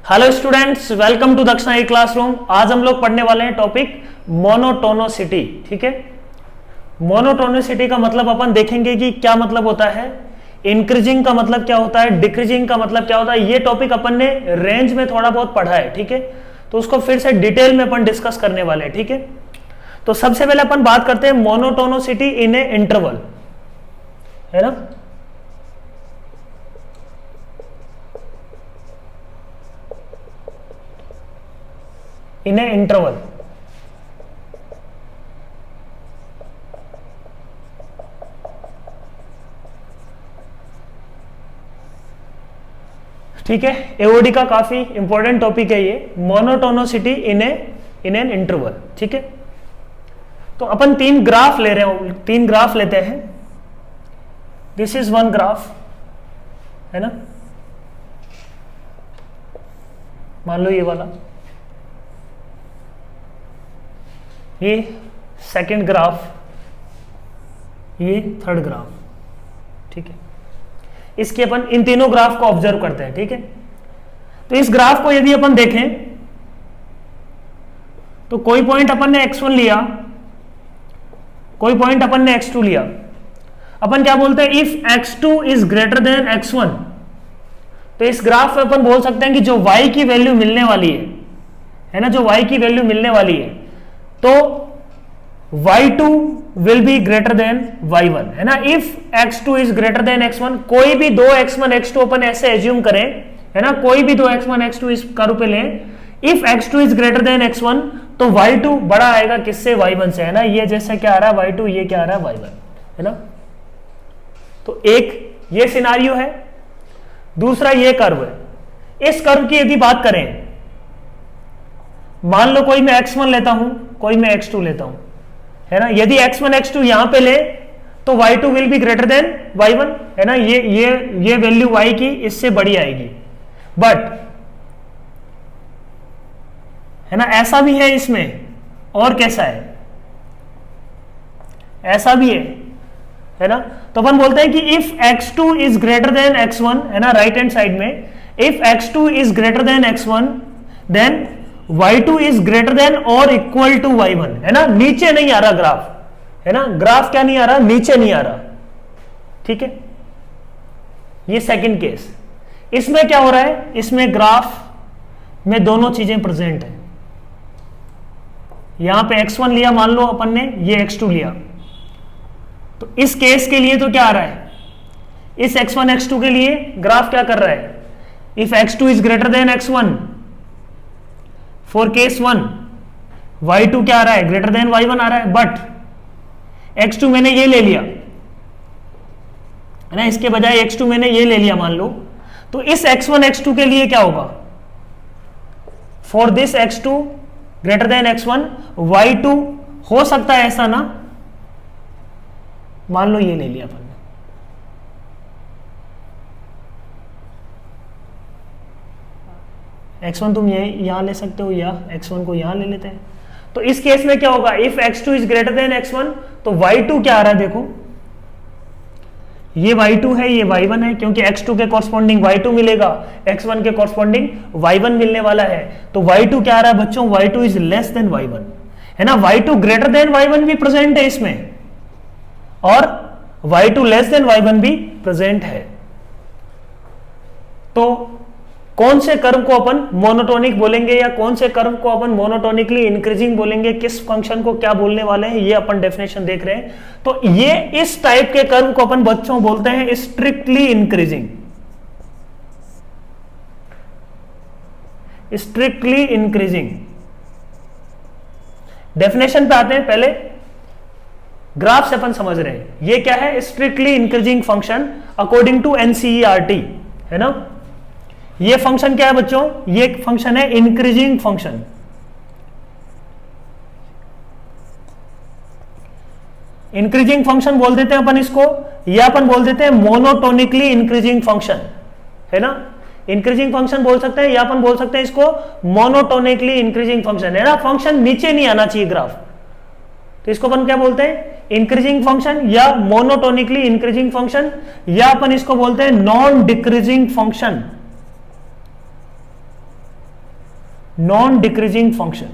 Hello students, welcome to दक्षिणा ई classroom. आज हम लोग पढ़ने वाले हैं टॉपिक मोनोटोनिसिटी। ठीक है, मोनोटोनिसिटी का मतलब अपन देखेंगे कि क्या मतलब होता है, इंक्रीजिंग का मतलब क्या होता है, डिक्रीजिंग का मतलब क्या होता है। ये टॉपिक अपन ने रेंज में थोड़ा बहुत पढ़ा है। ठीक है, तो उसको फिर से डिटेल में अपन डिस्कस करने वाले हैं। ठीक है, तो सबसे पहले अपन बात करते हैं मोनोटोनिसिटी इन ए इंटरवल, है ना। इन ए इंटरवल, ठीक है। एओडी का काफी इंपॉर्टेंट टॉपिक है ये, मोनोटोनिसिटी इन एन इंटरवल। ठीक है, तो अपन तीन ग्राफ ले रहे हो, तीन ग्राफ लेते हैं। दिस इज वन ग्राफ, है ना, मान लो ये वाला, ये सेकंड ग्राफ, ये थर्ड ग्राफ। ठीक है, इसके अपन इन तीनों ग्राफ को ऑब्जर्व करते हैं। ठीक है, तो इस ग्राफ को यदि अपन देखें तो कोई पॉइंट अपन ने x1 लिया, कोई पॉइंट अपन ने x2 लिया। अपन क्या बोलते हैं, if x2 is greater than x1, तो इस ग्राफ में अपन बोल सकते हैं कि जो y की वैल्यू मिलने वाली है ना, जो y की वैल्यू मिलने वाली है, तो y2 will be greater then y1, है ना। If x2 is greater than x1, कोई भी दो x1 x2 अपन ऐसे एज्यूम करें, है ना, कोई भी दो x1 x2 इस कर्व पे लें। If x2 is greater than x1, तो y2 बड़ा आएगा किससे, y1 से, है ना। ये जैसे क्या आ रहा है y2, ये क्या आ रहा है y1, है ना। तो एक ये सिनारियो है, दूसरा ये कर्व है। इस कर्व की यदि बात करें, मान लो कोई मैं x1 लेता हूं, कोई मैं x2 लेता हूं, है ना। यदि x1 x2 यहां पे ले तो y2 will be greater then y1, है ना। ये वैल्यू y की इससे बड़ी आएगी। बट, है ना, ऐसा भी है इसमें, और कैसा है, ऐसा भी है ना। तो अपन बोलते हैं कि if x2 is greater than x1, है ना, राइट हैंड साइड में, if x2 is greater than x1, then y2 is greater than और इक्वल टू y1, है ना। नीचे नहीं आ रहा ग्राफ, है ना, ग्राफ क्या नहीं आ रहा, नीचे नहीं आ रहा। ठीक है, ये सेकंड केस। इसमें क्या हो रहा है, इसमें ग्राफ में दोनों चीजें प्रेजेंट है। यहां पे x1 लिया मान लो अपन ने, ये x2 लिया, तो इस केस के लिए तो क्या आ रहा है, इस x1 x2 के लिए ग्राफ क्या कर रहा है, if x2 is greater than x1, for case 1 y2 क्या आ रहा है, ग्रेटर देन y1 आ रहा है। बट x2 मैंने ये ले लिया, है ना, इसके बजाय x2 मैंने ये ले लिया मान लो, तो इस x1 x2 के लिए क्या होगा, for this x2 greater than x1, y2 हो सकता है ऐसा ना, मान लो ये ले लिया अपन, x1 तुम ये यहां ले सकते हो, या x1 को यहां ले लेते हैं। तो इस केस में क्या होगा, if x2 is greater than x1, तो y2 क्या आ रहा है, देखो ये y2 है, ये y1 है, क्योंकि x2 के कॉरस्पॉन्डिंग y2 मिलेगा, x1 के कॉरस्पॉन्डिंग y1 मिलने वाला है। तो y2 क्या आ रहा है बच्चों, y2 is less then y1, है ना। y2 ग्रेटर देन y1 भी प्रेजेंट है इसमें, और y2 लेस देन y1 भी प्रेजेंट है। तो कौन से कर्व को अपन मोनोटोनिक बोलेंगे, या कौन से कर्व को अपन मोनोटोनिकली इंक्रीजिंग बोलेंगे, किस फंक्शन को क्या बोलने वाले हैं, ये अपन डेफिनेशन देख रहे हैं। तो ये इस टाइप के कर्व को अपन बच्चों बोलते हैं strictly increasing, strictly increasing. Definition पे आते हैं, पहले ग्राफ से अपन समझ रहे हैं ये क्या है, strictly increasing function according to NCERT, है ना। ये फंक्शन क्या है बच्चों, ये फंक्शन है इंक्रीजिंग फंक्शन। इंक्रीजिंग फंक्शन बोल देते हैं अपन इसको, या अपन बोल देते हैं मोनोटोनिकली इंक्रीजिंग फंक्शन, है ना। इंक्रीजिंग फंक्शन बोल सकते हैं, या अपन बोल सकते हैं इसको मोनोटोनिकली इंक्रीजिंग फंक्शन, है ना। फंक्शन नीचे नहीं आना चाहिए ग्राफ, तो इसको अपन क्या बोलते हैं, इंक्रीजिंग फंक्शन, या मोनोटोनिकली इंक्रीजिंग फंक्शन, या अपन इसको बोलते हैं non decreasing function. Non decreasing function,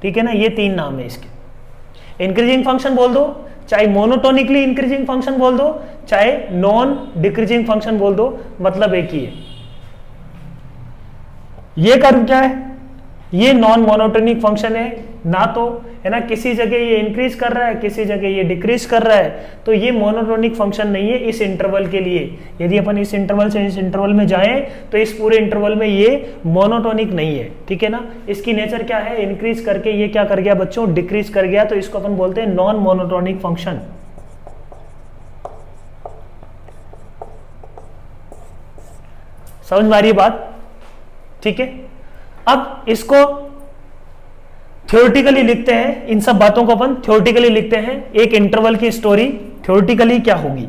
ठीक है ना, ये 3 नाम है इसके। इंक्रीजिंग फंक्शन बोल दो, चाहे मोनोटोनिकली इंक्रीजिंग फंक्शन बोल दो, चाहे नॉन डिक्रीजिंग फंक्शन बोल दो, मतलब एक ही है। ये कर्व क्या है, ये नॉन मोनोटोनिक फंक्शन है, ना तो है ना किसी जगह ये इंक्रीज कर रहा है, किसी जगह ये डिक्रीज कर रहा है, तो ये मोनोटोनिक फंक्शन नहीं है इस इंटरवल के लिए। यदि अपन इस इंटरवल से इस इंटरवल में जाएं तो इस पूरे इंटरवल में ये मोनोटोनिक नहीं है, ठीक है ना। इसकी नेचर क्या है, इंक्रीज करके ये क्या कर गया बच्चों, डिक्रीज कर गया, तो इसको अपन बोलते हैं नॉन मोनोटोनिक फंक्शन। समझ में आ रही है बात, ठीक है। अब इसको थ्योरेटिकली लिखते हैं, इन सब बातों को अपन थ्योरेटिकली लिखते हैं। एक इंटरवल की स्टोरी थ्योरेटिकली क्या होगी,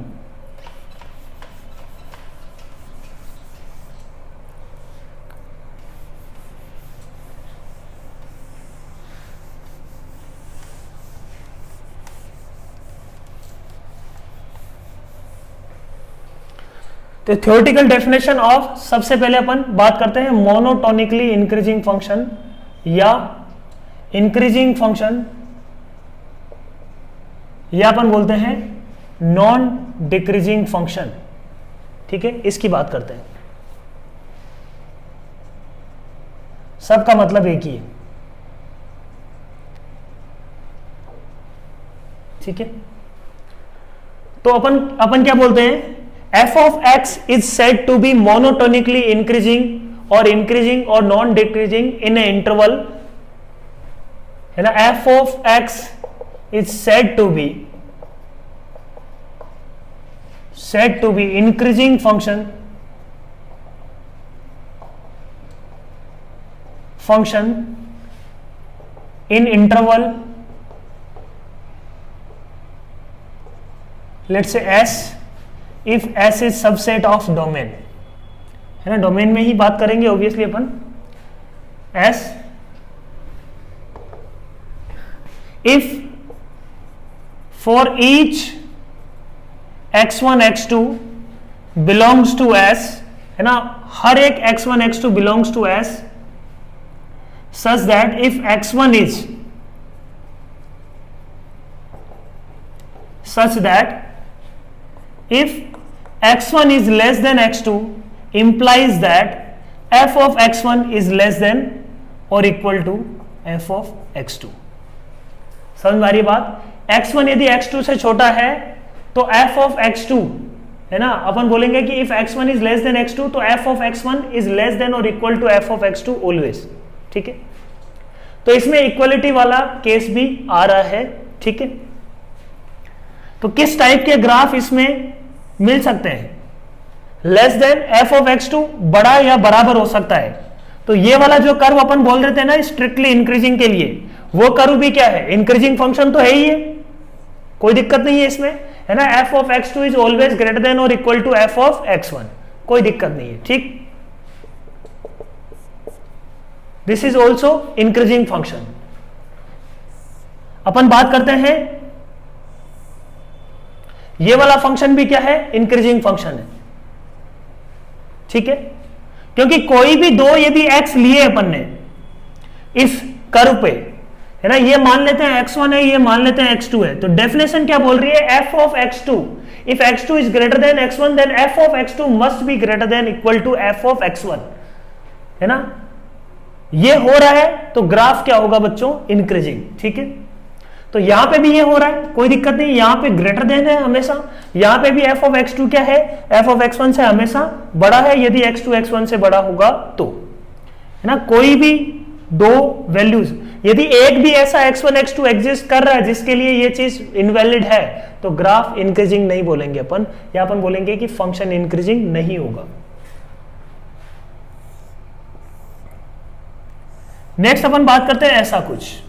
तो थ्योरेटिकल डेफिनेशन ऑफ, सबसे पहले अपन बात करते हैं मोनोटोनिकली इंक्रीजिंग फंक्शन या इंक्रीजिंग फंक्शन, या अपन बोलते हैं नॉन डिक्रीजिंग फंक्शन, ठीक है। इसकी बात करते हैं, सबका मतलब एक ही है, ठीक है। तो अपन क्या बोलते हैं, f of x is said to be monotonically increasing or non decreasing in an interval, है ना। f of x is said to be increasing function in interval, let's say s, if s is subset of domain, है ना, domain में ही बात करेंगे obviously upon. s if for each x1 x2 belongs to s, है ना, हर एक x1 x2 belongs to s such that if x1 is such that if x1 is less than x2 implies that f of x1 is less than or equal to f of x2। समझ में आ रही है बात, x1 यदि x2 से छोटा है तो f of x2, है ना, अपन बोलेंगे कि if x1 is less than x2 तो f of x1 is less than or equal to f of x2 always, ठीक है। तो इसमें इक्वलिटी वाला केस भी आ रहा है, ठीक है। तो किस टाइप के ग्राफ इसमें मिल सकते हैं, less than f of x2, बड़ा या बराबर हो सकता है। तो ये वाला जो कर्व अपन बोल रहे थे ना स्ट्रिक्टली इंक्रीजिंग के लिए, वो कर्व भी क्या है, इंक्रीजिंग फंक्शन तो है ही है, कोई दिक्कत नहीं है इसमें, है ना। f of x2 is always greater than और equal to f of x1, कोई दिक्कत नहीं है, ठीक। This is also increasing function. अपन बात करते हैं ये वाला फंक्शन भी क्या है, इंक्रीजिंग फंक्शन है, ठीक है। क्योंकि कोई भी दो यदि x लिए अपन ने इस कर्व पे, है ना, ये मान लेते हैं x1 है, ये मान लेते हैं x2 है, तो डेफिनेशन क्या बोल रही है, f of x2, if x2 is greater than x1 then f of x2 must be greater than equal to f of x1, है ना। ये हो रहा है तो ग्राफ क्या होगा बच्चों, इंक्रीजिंग, ठीक है। तो यहां पे भी ये हो रहा है, कोई दिक्कत नहीं, यहां पे ग्रेटर देन है हमेशा, यहां पे भी f of x2 क्या है, f of x1 से हमेशा बड़ा है, यदि x2 x1 से बड़ा होगा तो, है ना। कोई भी दो वैल्यूज, यदि एक भी ऐसा x1 x2 एग्जिस्ट कर रहा है जिसके लिए ये चीज इनवैलिड है, तो ग्राफ इंक्रीजिंग नहीं बोलेंगे अपन, या अपन बोलेंगे कि फंक्शन इंक्रीजिंग नहीं होगा। नेक्स्ट अपन बात करते हैं ऐसा कुछ,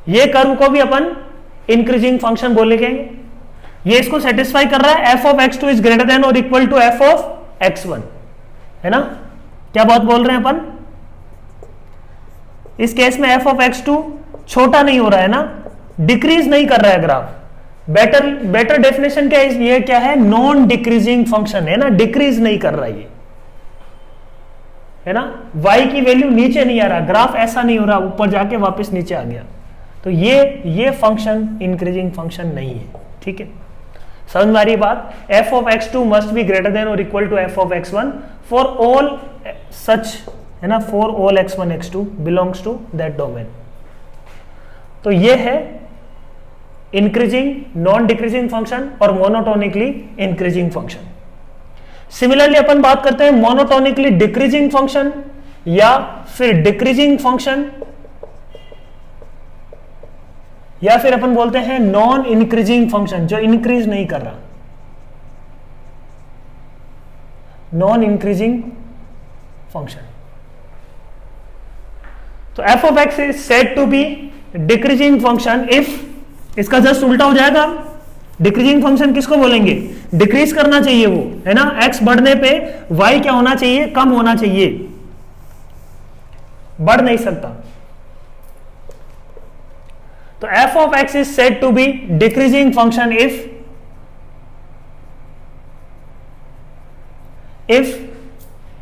ये कर्व को भी अपन इंक्रीजिंग फंक्शन बोलेंगे, ये इसको सेटिस्फाई कर रहा है, f of x2 is greater than और equal to f of x1, है ना। क्या बात बोल रहे हैं अपन, इस केस में f of x2 छोटा नहीं हो रहा है ना, डिक्रीज नहीं कर रहा है ग्राफ। बेटर डेफिनेशन क्या है, ये क्या है, नॉन डिक्रीजिंग फंक्शन है ना, डिक्रीज नहीं कर रहा है है ना, y की वैल्यू नीचे नहीं आ रहा, ग्राफ ऐसा नहीं हो रहा ऊपर जाके वापस नीचे आ गया, तो ये फंक्शन इंक्रीजिंग फंक्शन नहीं है। ठीक है, समझ में आ रही बात। f of x2 must be greater than और equal to f of x1 for all such, है ना, for all x1 x2 belongs to that domain. तो ये है इंक्रीजिंग नॉन डिक्रीजिंग फंक्शन और मोनोटोनिकली इंक्रीजिंग फंक्शन। सिमिलरली अपन बात करते हैं मोनोटोनिकली डिक्रीजिंग फंक्शन या फिर डिक्रीजिंग फंक्शन, या फिर अपन बोलते हैं नॉन इंक्रीजिंग फंक्शन, जो इंक्रीज नहीं कर रहा, नॉन इंक्रीजिंग फंक्शन। तो f of x is said to be decreasing function if, इसका जस्ट उल्टा हो जाएगा। डिक्रीजिंग फंक्शन किसको बोलेंगे, डिक्रीज करना चाहिए वो, है ना, x बढ़ने पे y क्या होना चाहिए, कम होना चाहिए, बढ़ नहीं सकता। तो f of x is said to be decreasing function if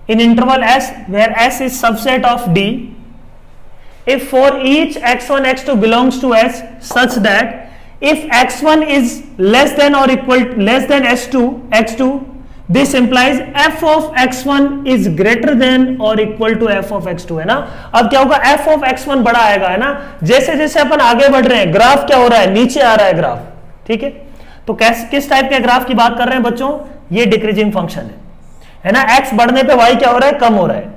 in interval s where s is subset of D, if for each x1 x2 belongs to S such that if x1 is less than or equal less than x2, this implies f of x1 is greater than or equal to f of x2, है ना। अब क्या होगा, f of x1 बड़ा आएगा, है ना, जैसे जैसे अपन आगे बढ़ रहे हैं ग्राफ क्या हो रहा है, नीचे आ रहा है ग्राफ। ठीक है, तो किस टाइप के ग्राफ की बात कर रहे हैं बच्चों, ये डिक्रीजिंग फंक्शन है ना। x बढ़ने पे y क्या हो रहा है, कम हो रहा है।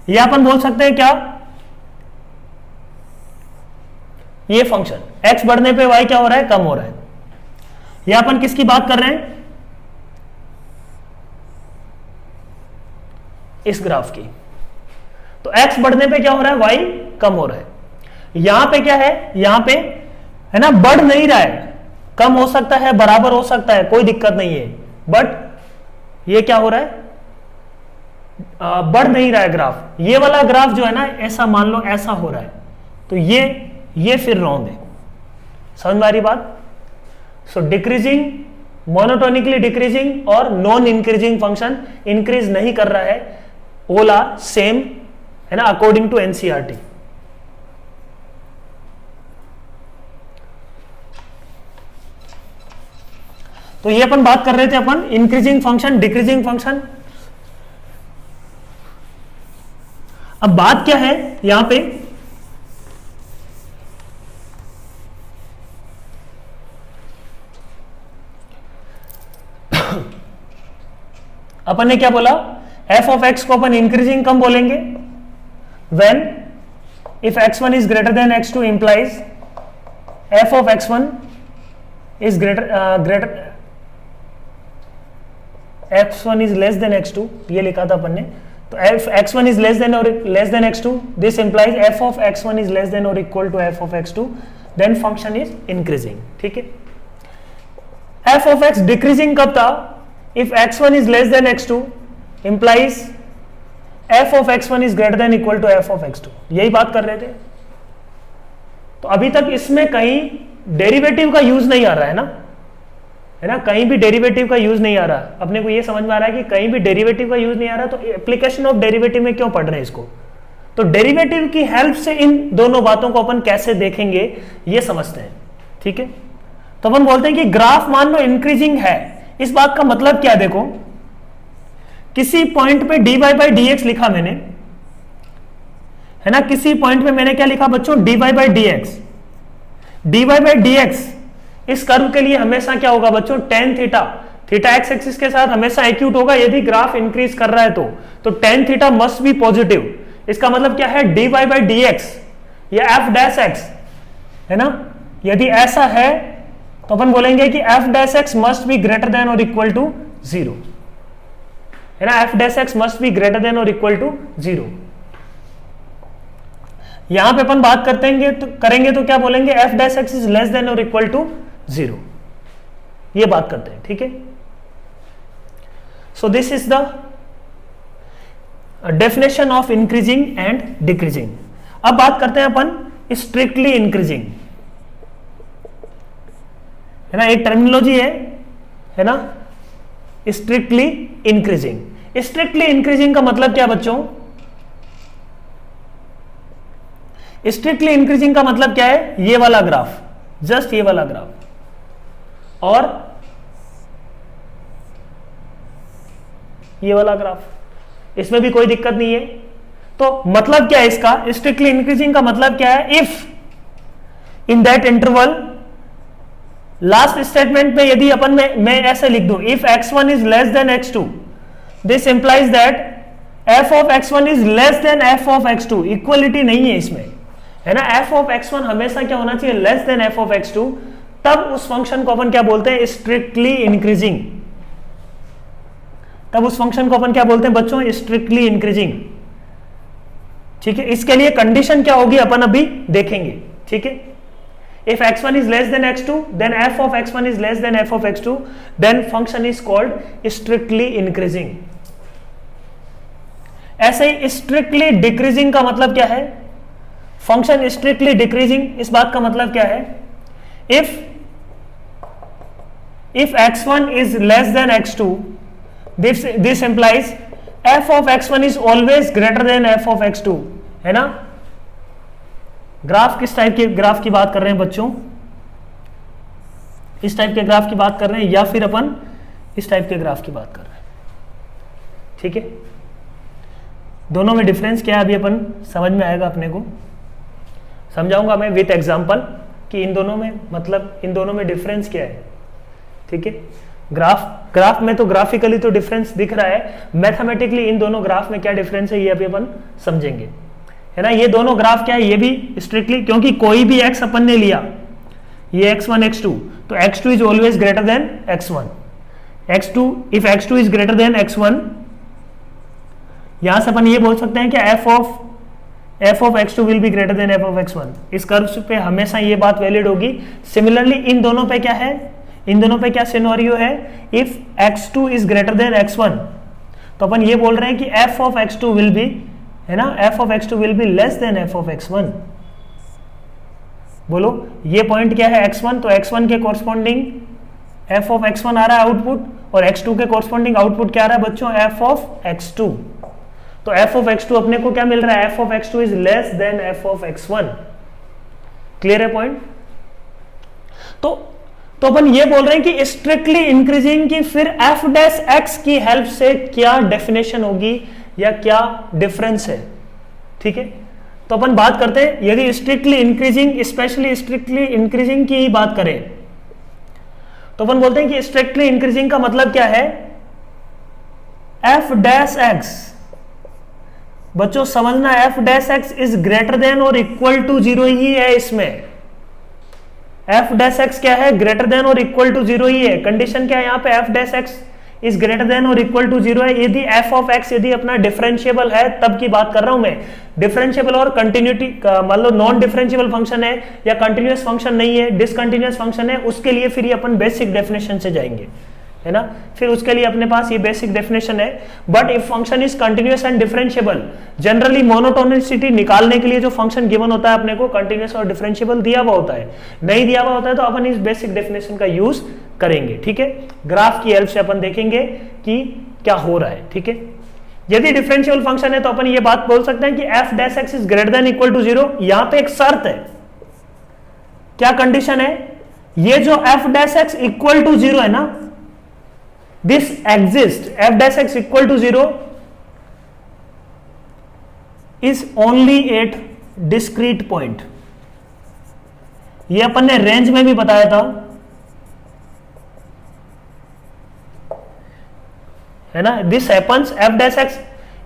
ये अपन बोल सकते हैं क्या, ये फंक्शन x बढ़ने पे y क्या हो रहा है, कम हो रहा है। ये अपन किसकी बात कर रहे हैं, इस ग्राफ की। तो x बढ़ने पे क्या हो रहा है, y कम हो रहा है। यहां पे क्या है, यहां पे है ना, बढ़ नहीं रहा है, कम हो सकता है, बराबर हो सकता है, कोई दिक्कत नहीं है, बट ये क्या हो रहा है, बढ़ नहीं रहा है ग्राफ। ये वाला ग्राफ जो है ना, ऐसा मान लो ऐसा हो रहा है, तो ये फिर रॉन्ग है। समझ में आ रही बात। सो डिक्रीजिंग, मोनोटोनिकली डिक्रीजिंग और नॉन इंक्रीजिंग फंक्शन इंक्रीज नहीं कर रहा है, ऑल आर सेम, है ना, अकॉर्डिंग टू एनसीईआरटी। तो ये अपन बात कर रहे थे अपन इंक्रीजिंग फंक्शन, डिक्रीजिंग फंक्शन। अब बात क्या है यहां पे, अपन ने क्या बोला, f ऑफ x को अपन इंक्रीजिंग कम बोलेंगे when if x1 is greater than x2 implies f of x1 is x1 is less than x2, ये लिखा था अपन ने। तो f x1 is less than x2, this implies f of x1 is less than or equal to f of x2, then function is increasing। ठीक है, f of x decreasing कब था, if x1 is less than x2 implies f of x1 is greater than equal to f of x2, यही बात कर रहे थे। तो अभी तक इसमें कहीं डेरिवेटिव का यूज नहीं आ रहा है ना, कहीं भी डेरिवेटिव का यूज नहीं आ रहा। अपने को ये समझ में आ रहा है कि कहीं भी डेरिवेटिव का यूज नहीं आ रहा, तो एप्लीकेशन ऑफ डेरिवेटिव में क्यों पढ़ रहे हैं इसको। तो डेरिवेटिव की हेल्प से इन दोनों बातों को अपन कैसे देखेंगे ये समझते हैं। ठीक है, तो अपन बोलते हैं कि ग्राफ मान लो इंक्रीजिंग है, इस बात का मतलब क्या, देखो किसी पॉइंट पे dy बाई dx लिखा मैंने, है ना, किसी पॉइंट पे मैंने क्या लिखा बच्चों, dy by dx। dy by dx इस कर्व के लिए हमेशा क्या होगा बच्चों, tan theta, theta x axis के साथ हमेशा एक्यूट होगा यदि ग्राफ इंक्रीज कर रहा है तो tan theta must be positive. इसका मतलब क्या है, dy बाई dx या f डैश x, है ना, यदि ऐसा है तो अपन बोलेंगे कि f dash x must be greater than और इक्वल टू 0, है ना, f dash x must be greater than और इक्वल टू 0। यहां पे अपन बात करेंगे तो क्या बोलेंगे, f dash x is less than और इक्वल टू 0, ये बात करते हैं। ठीक है, so this is the definition of increasing and decreasing. अब बात करते हैं अपन स्ट्रिक्टली इंक्रीजिंग, है ना, एक टर्मिनोलॉजी है ना, स्ट्रिक्टली इंक्रीजिंग। स्ट्रिक्टली इंक्रीजिंग का मतलब क्या बच्चों? स्ट्रिक्टली इंक्रीजिंग का मतलब क्या है? ये वाला ग्राफ, जस्ट ये वाला ग्राफ, और ये वाला ग्राफ, इसमें भी कोई दिक्कत नहीं है। तो मतलब क्या है इसका? स्ट्रिक्टली इंक्रीजिंग का मतलब क्या है? If in that interval, last statement में यदि अपन मैं ऐसे लिख दूं, if x1 is less then x2, this implies that f of x1 is less then f of x2। Equality नहीं है इसमें, है ना। f ऑफ x1 हमेशा क्या होना चाहिए? Less than f of x2। तब उस फंक्शन को अपन क्या बोलते हैं? Strictly increasing. तब उस फंक्शन को अपन क्या बोलते हैं बच्चों? Strictly increasing. ठीक है, इसके लिए कंडीशन क्या होगी अपन अभी देखेंगे। ठीक है, if x1 is less than x2, then f of x1 is less than f of x2, then function is called strictly increasing। ऐसे ही strictly decreasing का मतलब क्या है? फंक्शन strictly decreasing, इस बात का मतलब क्या है? if x1 is less than x2, this implies f of x1 is always greater than f of x2, है ना। ग्राफ किस टाइप के ग्राफ की बात कर रहे हैं बच्चों? इस टाइप के ग्राफ की बात कर रहे हैं या फिर अपन इस टाइप के ग्राफ की बात कर रहे हैं? ठीक है, दोनों में डिफरेंस क्या है अभी अपन समझ में आएगा अपने को। समझाऊंगा मैं विथ एग्जांपल कि इन दोनों में मतलब इन दोनों में डिफरेंस क्या है। ठीक है, ग्राफ में तो ग्राफिकली तो डिफरेंस दिख रहा है, मैथमेटिकली इन दोनों ग्राफ में क्या डिफरेंस है ये अभी अपन समझेंगे, है ना। ये दोनों ग्राफ क्या है? ये भी स्ट्रिक्टली, क्योंकि कोई भी x अपन ने लिया, ये x1 x2, तो x2 is always greater than x1। x2 if x2 is greater than x1, यहां से अपन ये बोल सकते हैं कि f of x2 will be greater then f of x1। इस कर्व पे हमेशा ये बात वैलिड होगी। सिमिलरली इन दोनों पे क्या है? इन दोनों पे क्या सिनेरियो है? If x2 is greater than x1, तो अपन ये बोल रहे हैं कि f of x2 will be, है ना, f of x2 will be less than f of x1। बोलो ये पॉइंट क्या है? x1, तो x1 के कोरस्पॉन्डिंग f of x1 आ रहा है आउटपुट, और x2 के कोरस्पॉन्डिंग आउटपुट क्या आ रहा है बच्चों? f of x2। तो f of x2 अपने को क्या मिल रहा है? f of x2 is less than f of x1। Clear है पॉइंट? तो अपन ये बोल रहे हैं कि स्ट्रिक्टली इंक्रीजिंग की फिर f डैश x की हेल्प से क्या डेफिनेशन होगी या क्या डिफरेंस है। ठीक है, तो अपन बात करते हैं, यदि strictly increasing, specially strictly increasing की बात करें, तो अपन बोलते हैं कि स्ट्रिक्टली इंक्रीजिंग का मतलब क्या है? f डैश x, बच्चों समझना, f dash x is greater than और इक्वल टू 0 ही है। इसमें f डैश x क्या है? ग्रेटर देन और इक्वल टू 0 ही है। कंडीशन क्या है यहाँ पे? f dash x is greater than और इक्वल टू 0 है। यदि f ऑफ x यदि अपना डिफरेंशिएबल है, तब की बात कर रहा हूं मैं। डिफरेंशिएबल और कंटिन्यूटी, मान लो नॉन डिफरेंशिएबल फंक्शन है या कंटिन्यूअस फंक्शन नहीं है, डिसकंटिन्यूअस फंक्शन है, उसके लिए फिर ये अपन बेसिक डेफिनेशन से जाएंगे, है ना। फिर उसके लिए अपने पास ये बेसिक डेफिनेशन है। But if function is continuous and differentiable, generally monotonicity निकालने के लिए जो फंक्शन गिवन होता है अपने को, कंटिन्यूअस और डिफरेंशिएबल दिया हुआ होता है। नहीं दिया हुआ होता है तो अपन इस बेसिक डेफिनेशन का यूज करेंगे। ठीक है, ग्राफ की हेल्प से अपन देखेंगे कि क्या हो रहा है। ठीक है, यदि डिफरेंशियल फंक्शन है तो अपन ये बात बोल सकते हैं कि f dash x is greater than equal to 0। यहां पे एक शर्त है, क्या कंडीशन है? ये जो f dash x equal to 0 है ना, this exist, f dash x equal to 0 is only at discrete point. ये अपन ने रेंज में भी बताया था, है ना। This happens, f dash x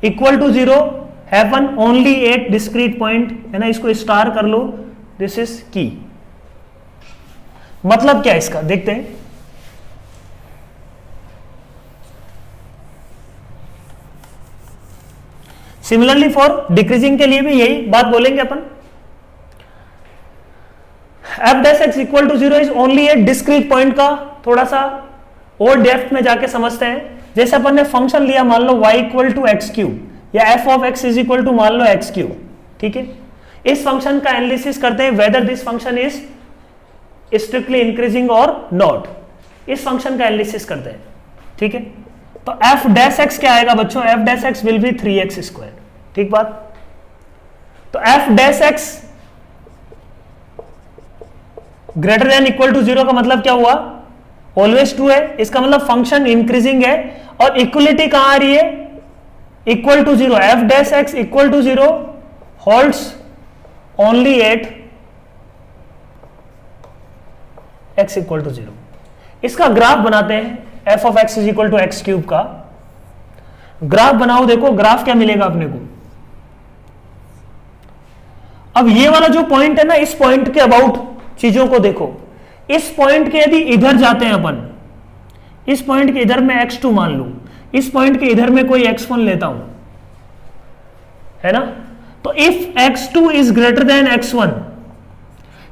equal to 0 happen only at discrete point, है ना। इसको स्टार कर लो, दिस इज की। मतलब क्या है इसका? देखते हैं। सिमिलरली फॉर डिक्रीजिंग के लिए भी यही बात बोलेंगे अपन। f dash x equal to 0 is only at discrete point का थोड़ा सा और डेप्थ में जाके समझते हैं। जैसे अपन ने फंक्शन लिया, मान लो y equal to x cube या f of x is equal to मान लो एक्स क्यूब। ठीक है, इस फंक्शन का एनालिसिस करते हैं whether this function is strictly increasing और नॉट। इस फंक्शन का एनालिसिस करते हैं। ठीक है, तो एफ डैश एक्स क्या आएगा बच्चों, f dash x will be 3x²। ठीक बात। तो f dash x greater than equal to 0 का मतलब क्या हुआ, ऑलवेज ट्रू है, इसका मतलब फंक्शन इंक्रीजिंग है। और इक्वलिटी कहां आ रही है, equal to 0, f dash x equal to 0 holds only at x equal to 0। इसका ग्राफ बनाते हैं, f of x is equal to x cube का ग्राफ बनाओ। देखो ग्राफ क्या मिलेगा अपने को। अब ये वाला जो पॉइंट है ना, इस पॉइंट के अबाउट चीजों को देखो। इस पॉइंट के यदि इधर जाते हैं अपन, इस पॉइंट के इधर मैं x2 मान लूं, इस पॉइंट के इधर मैं कोई x1 लेता हूं, है ना। तो if x2 is greater than x1,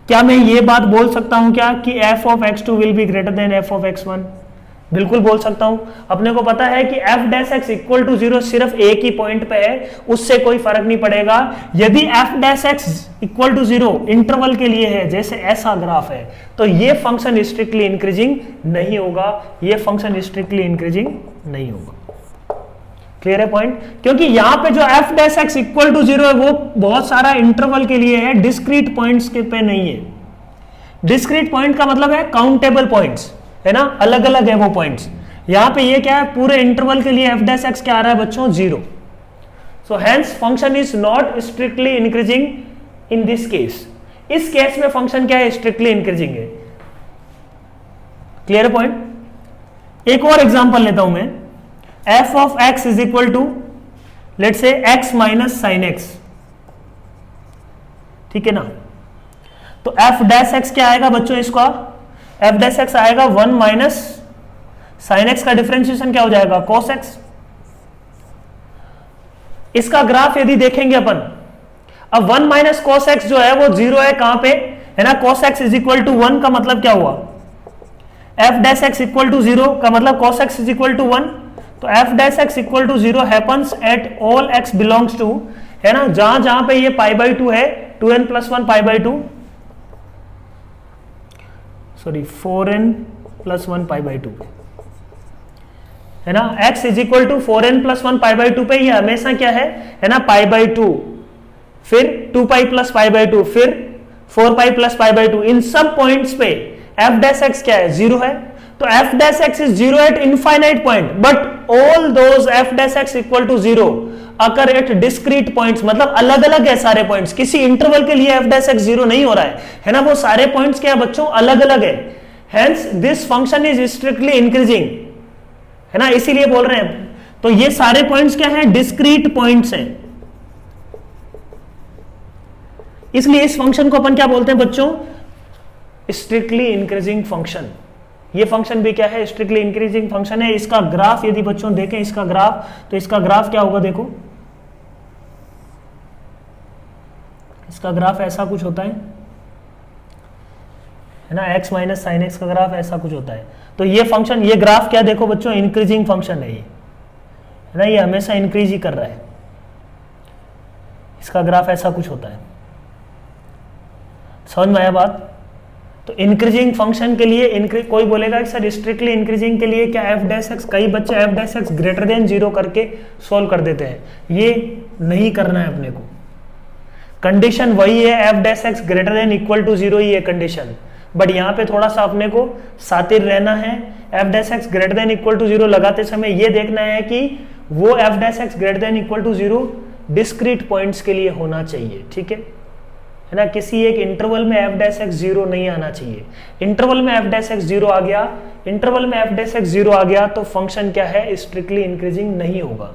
क्या मैं ये बात बोल सकता हूं क्या कि f of x2 will be greater then f of x1? बिल्कुल बोल सकता हूं। अपने को पता है कि f dash x equal to 0 सिर्फ एक ही पॉइंट पे है, उससे कोई फर्क नहीं पड़ेगा। यदि f dash x equal to 0 interval के लिए है, जैसे ऐसा ग्राफ है, तो ये फंक्शन स्ट्रिक्टली इंक्रीजिंग नहीं होगा, ये फंक्शन स्ट्रिक्टली इंक्रीजिंग नहीं होगा। क्लियर है पॉइंट? क्योंकि यहां पे जो f dash x equal to 0 है वो बहुत सारा इंटरवल के लिए है, डिस्क्रीट पॉइंट्स के पे नहीं है। डिस्क्रीट पॉइंट का मतलब है काउंटेबल पॉइंट्स, है ना, अलग अलग है वो पॉइंट्स। यहां पे ये क्या है, पूरे इंटरवल के लिए f डैश x क्या आ रहा है बच्चों, 0। So hence function is not strictly increasing in this case. इस केस में फंक्शन क्या है, स्ट्रिक्टली इंक्रीजिंग है। Clear point? एक और एग्जांपल लेता हूं मैं, f of x is equal to let say x minus sine x, ठीक है ना। तो f डैश x क्या आएगा बच्चों, इसका f डैश x आएगा 1 माइनस साइन x का डिफरेंशिएशन क्या हो जाएगा, cos x। इसका ग्राफ यदि देखेंगे अपन, अब 1 माइनस cos x जो है वो 0 है, कहां पे है ना, cos x is equal to 1 का मतलब क्या हुआ, f dash x equal to 0 का मतलब cos x is equal to 1। तो f dash x equal to 0 happens at all x belongs to, है ना, जहां जहां पे ये π/2 है, 2n + 1 π/2, सॉरी 4n + 1 π/2, है ना। x is equal to 4n + 1 π/2 पे ये हमेशा क्या है ना, π/2, फिर 2π + π/2, फिर 4π + π/2। इन सब पॉइंट्स पे f डैश x क्या है, 0 है। तो f dash x is 0 at infinite point, but all those f dash x equal to 0 occur at discrete points, मतलब अलग अलग है सारे पॉइंट्स। किसी इंटरवल के लिए f डैश x 0 नहीं हो रहा है ना, वो सारे पॉइंट्स क्या है बच्चों, अलग अलग है। Hence this function is strictly increasing, है ना, इसीलिए बोल रहे हैं। तो ये सारे पॉइंट्स क्या है, डिस्क्रीट पॉइंट्स हैं, इसलिए इस फंक्शन को अपन क्या बोलते हैं बच्चों, स्ट्रिक्टली इंक्रीजिंग फंक्शन। ये फंक्शन भी क्या है, स्ट्रिक्टली इंक्रीजिंग फंक्शन है। इसका ग्राफ यदि बच्चों देखें, इसका ग्राफ, तो इसका ग्राफ क्या होगा, देखो इसका ग्राफ ऐसा कुछ होता है ना, x माइनस साइन एक्स का ग्राफ ऐसा कुछ होता है। तो ये फंक्शन, ये ग्राफ क्या देखो बच्चों, इंक्रीजिंग फंक्शन है ये, है ना, ये हमेशा इंक्रीज ही कर रहा है। इसका ग्राफ ऐसा कुछ होता है, समझ में आया बात? तो इंक्रीजिंग फंक्शन के लिए कोई बोलेगा कि सर स्ट्रिक्टली इंक्रीजिंग के लिए क्या f डैश x, कई बच्चे f dash x greater then 0 करके सोल्व कर देते हैं। ये नहीं करना है अपने को, कंडीशन वही है, f dash x greater than equal to 0 ही है कंडीशन। बट यहाँ पे थोड़ा सा अपने को सातिर रहना है, f dash x greater than equal to 0 लगाते समय ये देखना है कि वो f dash x greater than equal to 0 discrete points के लिए होना चाहिए, ठीक है ना। किसी एक इंटरवल में f डैश x 0 नहीं आना चाहिए। इंटरवल में f डैश x 0 आ गया, इंटरवल में f डैश x 0 आ गया तो फंक्शन क्या है, स्ट्रिक्टली इंक्रीजिंग नहीं होगा।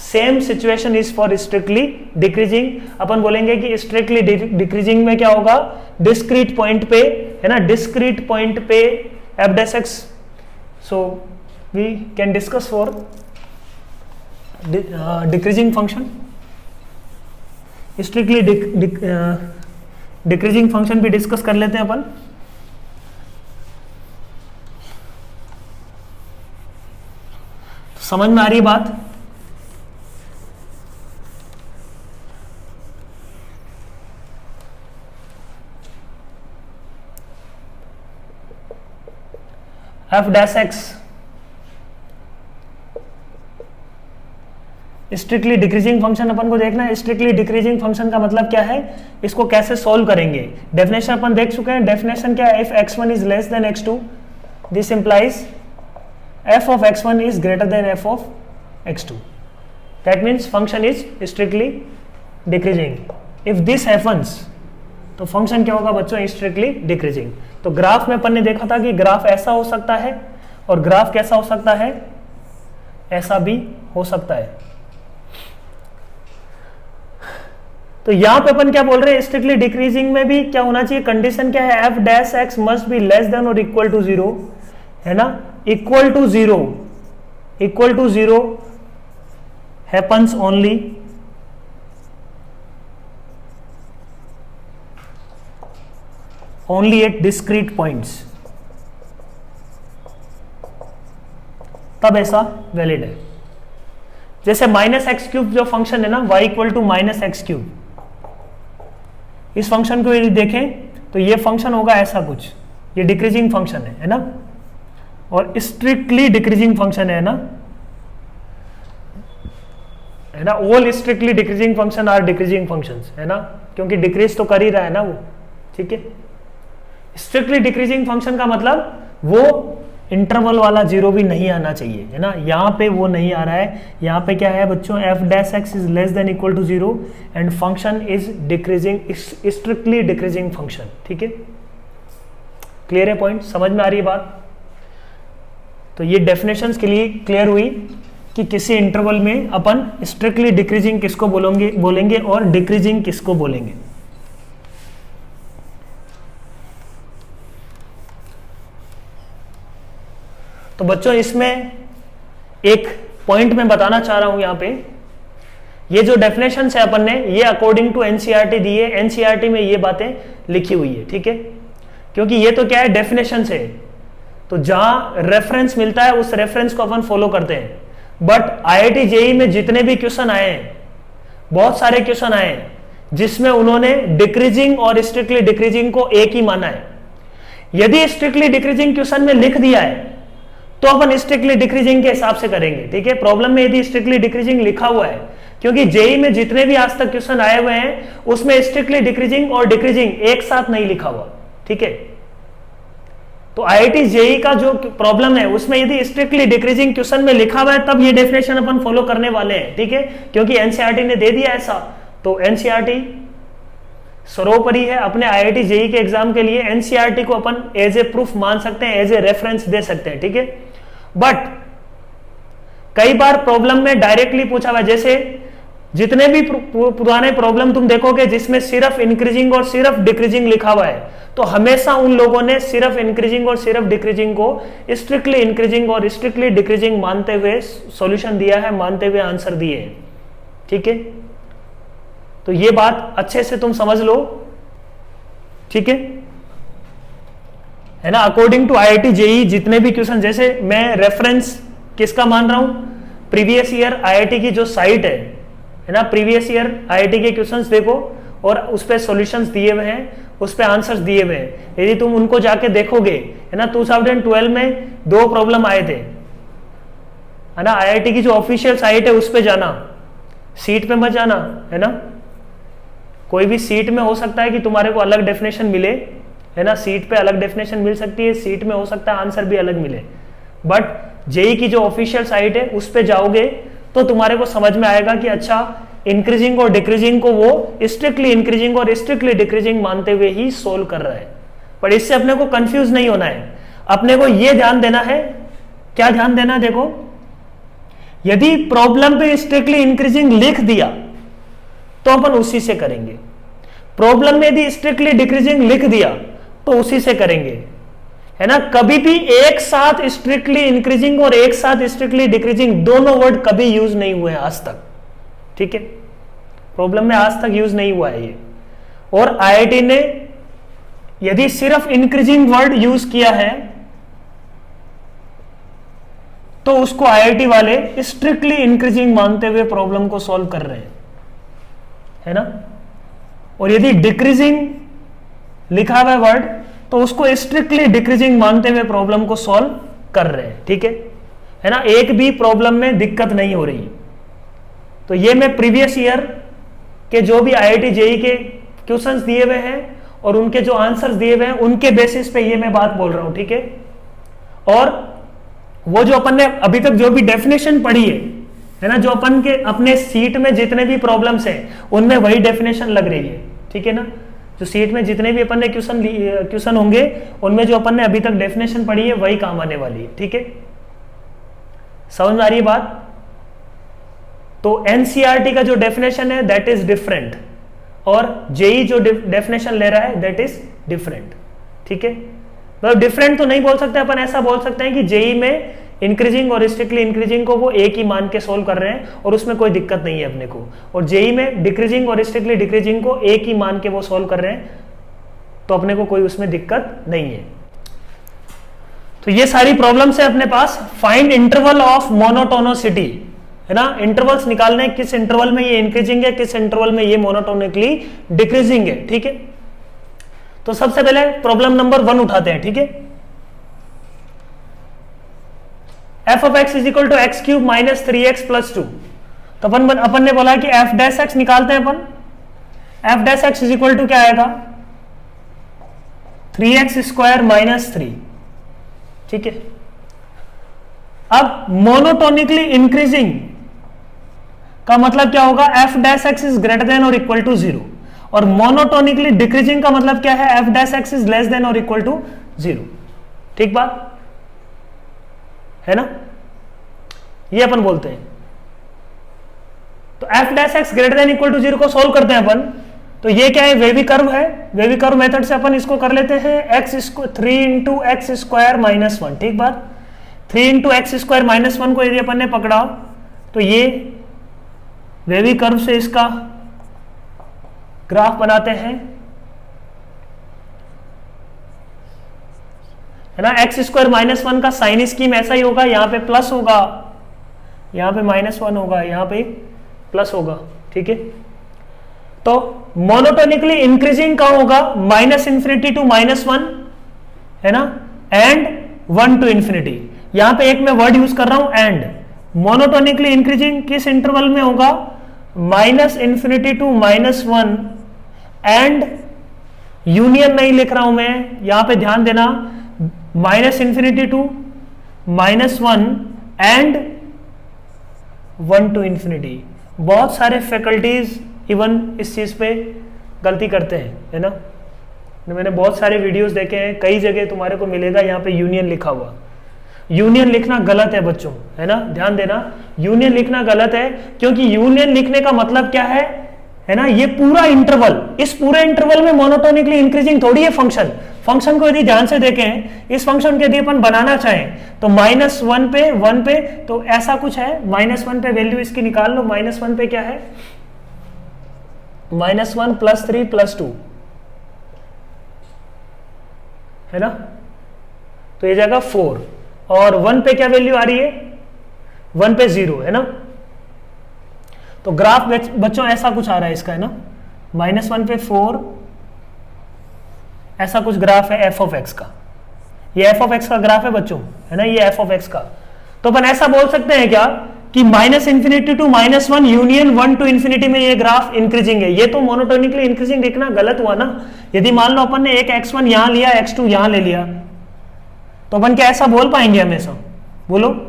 Same situation is for strictly decreasing. अपन बोलेंगे कि स्ट्रिक्टली डिक्रीजिंग में क्या होगा, डिस्क्रीट पॉइंट पे, है ना, डिस्क्रीट पॉइंट पे f dash x। So we can discuss for decreasing function, strictly decreasing function भी डिस्कस कर लेते हैं अपन। समझ में आ रही है बात? f dash x strictly decreasing function अपन को देखना है। स्ट्रिक्टली डिक्रीजिंग फंक्शन का मतलब क्या है, इसको कैसे सोल्व करेंगे। डेफिनेशन अपन देख चुके हैं। डेफिनेशन क्या है, if x1 is less then x2 this implies f of x1 is greater than f of x2. That means function is strictly decreasing. If this happens, तो फंक्शन क्या होगा बच्चों, स्ट्रिक्टली डिक्रीजिंग। तो ग्राफ में अपन ने देखा था कि ग्राफ ऐसा हो सकता है और ग्राफ कैसा हो सकता है, ऐसा भी हो सकता है। तो यहां पे अपन क्या बोल रहे हैं, स्ट्रिक्टली डिक्रीजिंग में भी क्या होना चाहिए, कंडीशन क्या है, f dash x must be less than और इक्वल टू जीरो, है ना। Equal to zero happens only at discrete points, तब ऐसा वैलिड है। जैसे माइनस एक्स क्यूब जो फंक्शन है ना, y equal to minus x cube, इस फंक्शन को यदि देखें तो ये फंक्शन होगा ऐसा कुछ, ये डिक्रीजिंग फंक्शन है ना, और स्ट्रिक्टली डिक्रीजिंग फंक्शन है ना, all strictly decreasing function are decreasing functions, है ना, क्योंकि डिक्रीज तो कर ही रहा है ना वो, ठीक है। स्ट्रिक्टली डिक्रीजिंग फंक्शन का मतलब वो इंटरवल वाला जीरो भी नहीं आना चाहिए, है ना, यहाँ पे वो नहीं आ रहा है। यहाँ पे क्या है बच्चों, f dash x is less than equal to zero and function is decreasing, strictly decreasing function, ठीक है। क्लियर है पॉइंट, समझ में आ रही है बात। तो ये डेफिनेशंस के लिए क्लियर हुई कि किसी इंटरवल में अपन स्ट्रिक्टली डिक्रीजिंग किसको बोलेंगे और डिक्रीजिंग किसको बोलेंगे। तो बच्चों इसमें एक पॉइंट मैं बताना चाह रहा हूं, यहां पे ये जो डेफिनेशन है अपन ने, ये अकॉर्डिंग टू एनसीईआरटी दी है, एनसीईआरटी में ये बातें लिखी हुई है, ठीक है। क्योंकि ये तो क्या है, डेफिनेशन है, तो जहां रेफरेंस मिलता है उस रेफरेंस को अपन फॉलो करते हैं। बट आईआईटी जेईई में जितने भी क्वेश्चन आए हैं, बहुत सारे क्वेश्चन आए हैं जिसमें उन्होंने डिक्रीजिंग और स्ट्रिक्टली डिक्रीजिंग को एक ही माना है। यदि स्ट्रिक्टली डिक्रीजिंग क्वेश्चन में लिख दिया है तो अपन स्ट्रिक्टली डिक्रीजिंग के हिसाब से करेंगे, ठीक है। प्रॉब्लम में यदि स्ट्रिक्टली डिक्रीजिंग लिखा हुआ है, क्योंकि जेईई में जितने भी आज तक क्वेश्चन आए हुए हैं उसमें स्ट्रिक्टली डिक्रीजिंग और डिक्रीजिंग एक साथ नहीं लिखा हुआ, ठीक है। तो आईआईटी जेईई का जो प्रॉब्लम है उसमें यदि स्ट्रिक्टली डिक्रीजिंग क्वेश्चन में लिखा हुआ है तब ये डेफिनेशन अपन फॉलो करने वाले हैं, ठीक है, क्योंकि एनसीईआरटी ने दे दिया ऐसा। तो एनसीईआरटी सर्वोपरि है अपने आईआईटी जेईई के एग्जाम के लिए। एनसीईआरटी को अपन एज ए प्रूफ मान सकते हैं, एज ए रेफरेंस दे सकते हैं, ठीक है। बट कई बार प्रॉब्लम में डायरेक्टली पूछा हुआ, जैसे जितने भी पुराने प्रॉब्लम तुम देखोगे जिसमें सिर्फ इंक्रीजिंग और सिर्फ डिक्रीजिंग लिखा हुआ है, तो हमेशा उन लोगों ने सिर्फ इंक्रीजिंग और सिर्फ डिक्रीजिंग को स्ट्रिक्टली इंक्रीजिंग और स्ट्रिक्टली डिक्रीजिंग मानते हुए सॉल्यूशन दिया है, मानते हुए आंसर दिए हैं, ठीक है। तो ये बात अच्छे से तुम समझ लो, ठीक है ना। अकॉर्डिंग टू आईआईटी जेईई जितने भी क्वेश्चन, जैसे मैं रेफरेंस किसका मान रहा हूं, प्रीवियस ईयर आईआईटी की जो साइट है ना, प्रीवियस ईयर आईआईटी के क्वेश्चंस देखो और उस पे सॉल्यूशंस दिए हुए हैं, उस पे आंसर्स दिए हुए हैं। यदि तुम उनको जाके देखोगे, है ना, 2012 में 2 प्रॉब्लम आए थे, है ना। आईआईटी की जो ऑफिशियल साइट है उस पे जाना, सीट पे मत जाना, है ना। कोई भी सीट में हो सकता है कि तुम्हारे को अलग डेफिनेशन मिले, है ना, सीट पे अलग डेफिनेशन मिल सकती है, सीट में हो सकता है आंसर भी अलग मिले। बट जेईई की जो ऑफिशियल साइट है उस पे जाओगे तो तुम्हारे को समझ में आएगा कि अच्छा इंक्रीजिंग और डिक्रीजिंग को वो स्ट्रिक्टली इंक्रीजिंग और स्ट्रिक्टली डिक्रीजिंग मानते हुए ही सोल्व कर रहा है। पर इससे अपने को कंफ्यूज नहीं होना है, अपने को ये ध्यान देना है, क्या ध्यान देना है, देखो यदि प्रॉब्लम पे स्ट्रिक्टली इंक्रीजिंग लिख दिया तो अपन उसी से करेंगे। प्रॉब्लम में यदि स्ट्रिक्टली डिक्रीजिंग लिख दिया तो उसी से करेंगे, है ना। कभी भी एक साथ स्ट्रिक्टली इंक्रीजिंग और एक साथ स्ट्रिक्टली डिक्रीजिंग दोनों वर्ड कभी यूज नहीं हुए हैं आज तक, ठीक है। प्रॉब्लम में आज तक यूज नहीं हुआ है ये। और आईआईटी ने यदि सिर्फ इंक्रीजिंग वर्ड यूज किया है तो उसको आईआईटी वाले स्ट्रिक्टली इंक्रीजिंग मानते हुए प्रॉब्लम को सॉल्व कर रहे हैं, है ना। और यदि डिक्रीजिंग लिखा हुआ है वर्ड तो उसको स्ट्रिक्टली डिक्रीजिंग मानते हुए प्रॉब्लम को सॉल्व कर रहे हैं, ठीक है ना। एक भी प्रॉब्लम में दिक्कत नहीं हो रही। तो ये मैं प्रीवियस ईयर के जो भी IIT JEE के क्वेश्चंस दिए हुए हैं और उनके जो आंसर्स दिए हुए हैं उनके बेसिस पे ये मैं बात बोल रहा हूं, ठीक है। और वो जो अपन ने अभी तक जो भी डेफिनेशन पढ़ी है ना, जो अपन के अपने सीट में जितने भी प्रॉब्लम्स हैं उनमें वही डेफिनेशन लग रही है, ठीक है ना। जो सीट में जितने भी अपन ने क्वेश्चन होंगे उनमें जो अपन ने अभी तक डेफिनेशन पढ़ी है वही काम आने वाली है, ठीक है। समझ में आ रही है बात? तो NCERT का जो डेफिनेशन है दैट इज डिफरेंट और JEE जो डेफिनेशन ले रहा है दैट इज डिफरेंट, ठीक है। मतलब डिफरेंट तो नहीं बोल सकते अपन, ऐसा बोल सकते हैं कि JEE में इंक्रीजिंग और स्ट्रिक्टली इंक्रीजिंग को वो एक ही मान के सोल्व कर रहे हैं और उसमें कोई दिक्कत नहीं है अपने को, और JEE में डिक्रीजिंग और स्ट्रिक्टली डिक्रीजिंग को एक ही मान के वो सोल्व कर रहे हैं, तो अपने को कोई उसमें दिक्कत नहीं है। तो ये सारी प्रॉब्लम्स है अपने पास। फाइंड इंटरवल ऑफ मोनोटोनोसिटी, है ना, इंटरवल्स निकालने किस इंटरवल में ये इंक्रीजिंग है, किस इंटरवल में ये मोनोटोनिकली डिक्रीजिंग है, ठीक है। तो सबसे पहले प्रॉब्लम नंबर 1 उठाते हैं, ठीक है। f of x is equal to x cube minus 3x plus 2। तो अपन ने बोला कि f डैश x निकालते हैं अपन। f dash x is equal to क्या आएगा, 3x स्क्वायर माइनस 3, ठीक है। अब मोनोटोनिकली इंक्रीजिंग का मतलब क्या होगा, f dash x is greater than और इक्वल टू 0, और मोनोटोनिकली डिक्रीजिंग का मतलब क्या है, f dash x is less than और इक्वल टू 0, ठीक बात है ना, ये अपन बोलते हैं। तो f dash x greater than equal to 0 को सोल्व करते हैं अपन। तो ये क्या है, वेवी कर्व है। वेवी कर्व मेथड से अपन इसको कर लेते हैं 3 इंटू एक्स स्क्वायर माइनस 1, ठीक बात। 3 इंटू एक्स स्क्वायर माइनस 1 को यदि अपन ने पकड़ा तो ये वेवी कर्व से इसका ग्राफ बनाते हैं, है ना। एक्स स्क्वायर माइनस 1 का साइन स्कीम ऐसा ही होगा, यहाँ पे प्लस होगा, यहाँ पे -1 होगा, यहाँ पे प्लस होगा, ठीक है। तो मोनोटोनिकली इंक्रीजिंग का होगा -∞ टू -1, है ना, एंड 1 टू इन्फिनिटी। यहां पे एक मैं वर्ड यूज कर रहा हूं एंड। मोनोटोनिकली इंक्रीजिंग किस इंटरवल में होगा, -∞ टू -1 एंड यूनियन नहीं लिख रहा हूं मैं, यहां पे ध्यान देना, -∞ टू -1 एंड 1 टू इन्फिनिटी। बहुत सारे फैकल्टीज इवन इस चीज पे गलती करते हैं, है ना। मैंने बहुत सारे वीडियोस देखे हैं, कई जगह तुम्हारे को मिलेगा यहाँ पे यूनियन लिखा हुआ। यूनियन लिखना गलत है बच्चों, है ना, ध्यान देना, यूनियन लिखना गलत है, क्योंकि यूनियन लिखने का मतलब क्या है ना, ये पूरा इंटरवल, इस पूरे इंटरवल में मोनोटोनिकली इंक्रीजिंग थोड़ी है फंक्शन। फंक्शन को यदि ध्यान से देखें, इस फंक्शन को यदि अपन बनाना चाहें तो -1 पे 1 पे, तो ऐसा कुछ है, -1 पे वैल्यू इसकी निकाल लो। -1 पे क्या है, -1 + 3 + 2, है ना, तो ये जाएगा 4, और 1 पे क्या वैल्यू आ रही है, 1 पे 0, है ना। तो ग्राफ बच्चों ऐसा कुछ आ रहा है इसका, है ना, -1 पे 4, ऐसा कुछ ग्राफ है f of x का। ये f of x का ग्राफ है बच्चों, है ना, ये f of x का। तो अपन ऐसा बोल सकते हैं क्या कि -∞ टू -1 यूनियन 1 टू इन्फिनिटी में ये ग्राफ इंक्रीजिंग है। ये तो मोनोटोनिकली इंक्रीजिंग लिखना गलत हुआ ना। यदि मान लो अपन ने एक x1 यहां लिया, x2 यहां ले लिया, तो अपन क्या ऐसा बोल पाएंगे हमेशा, बोलो।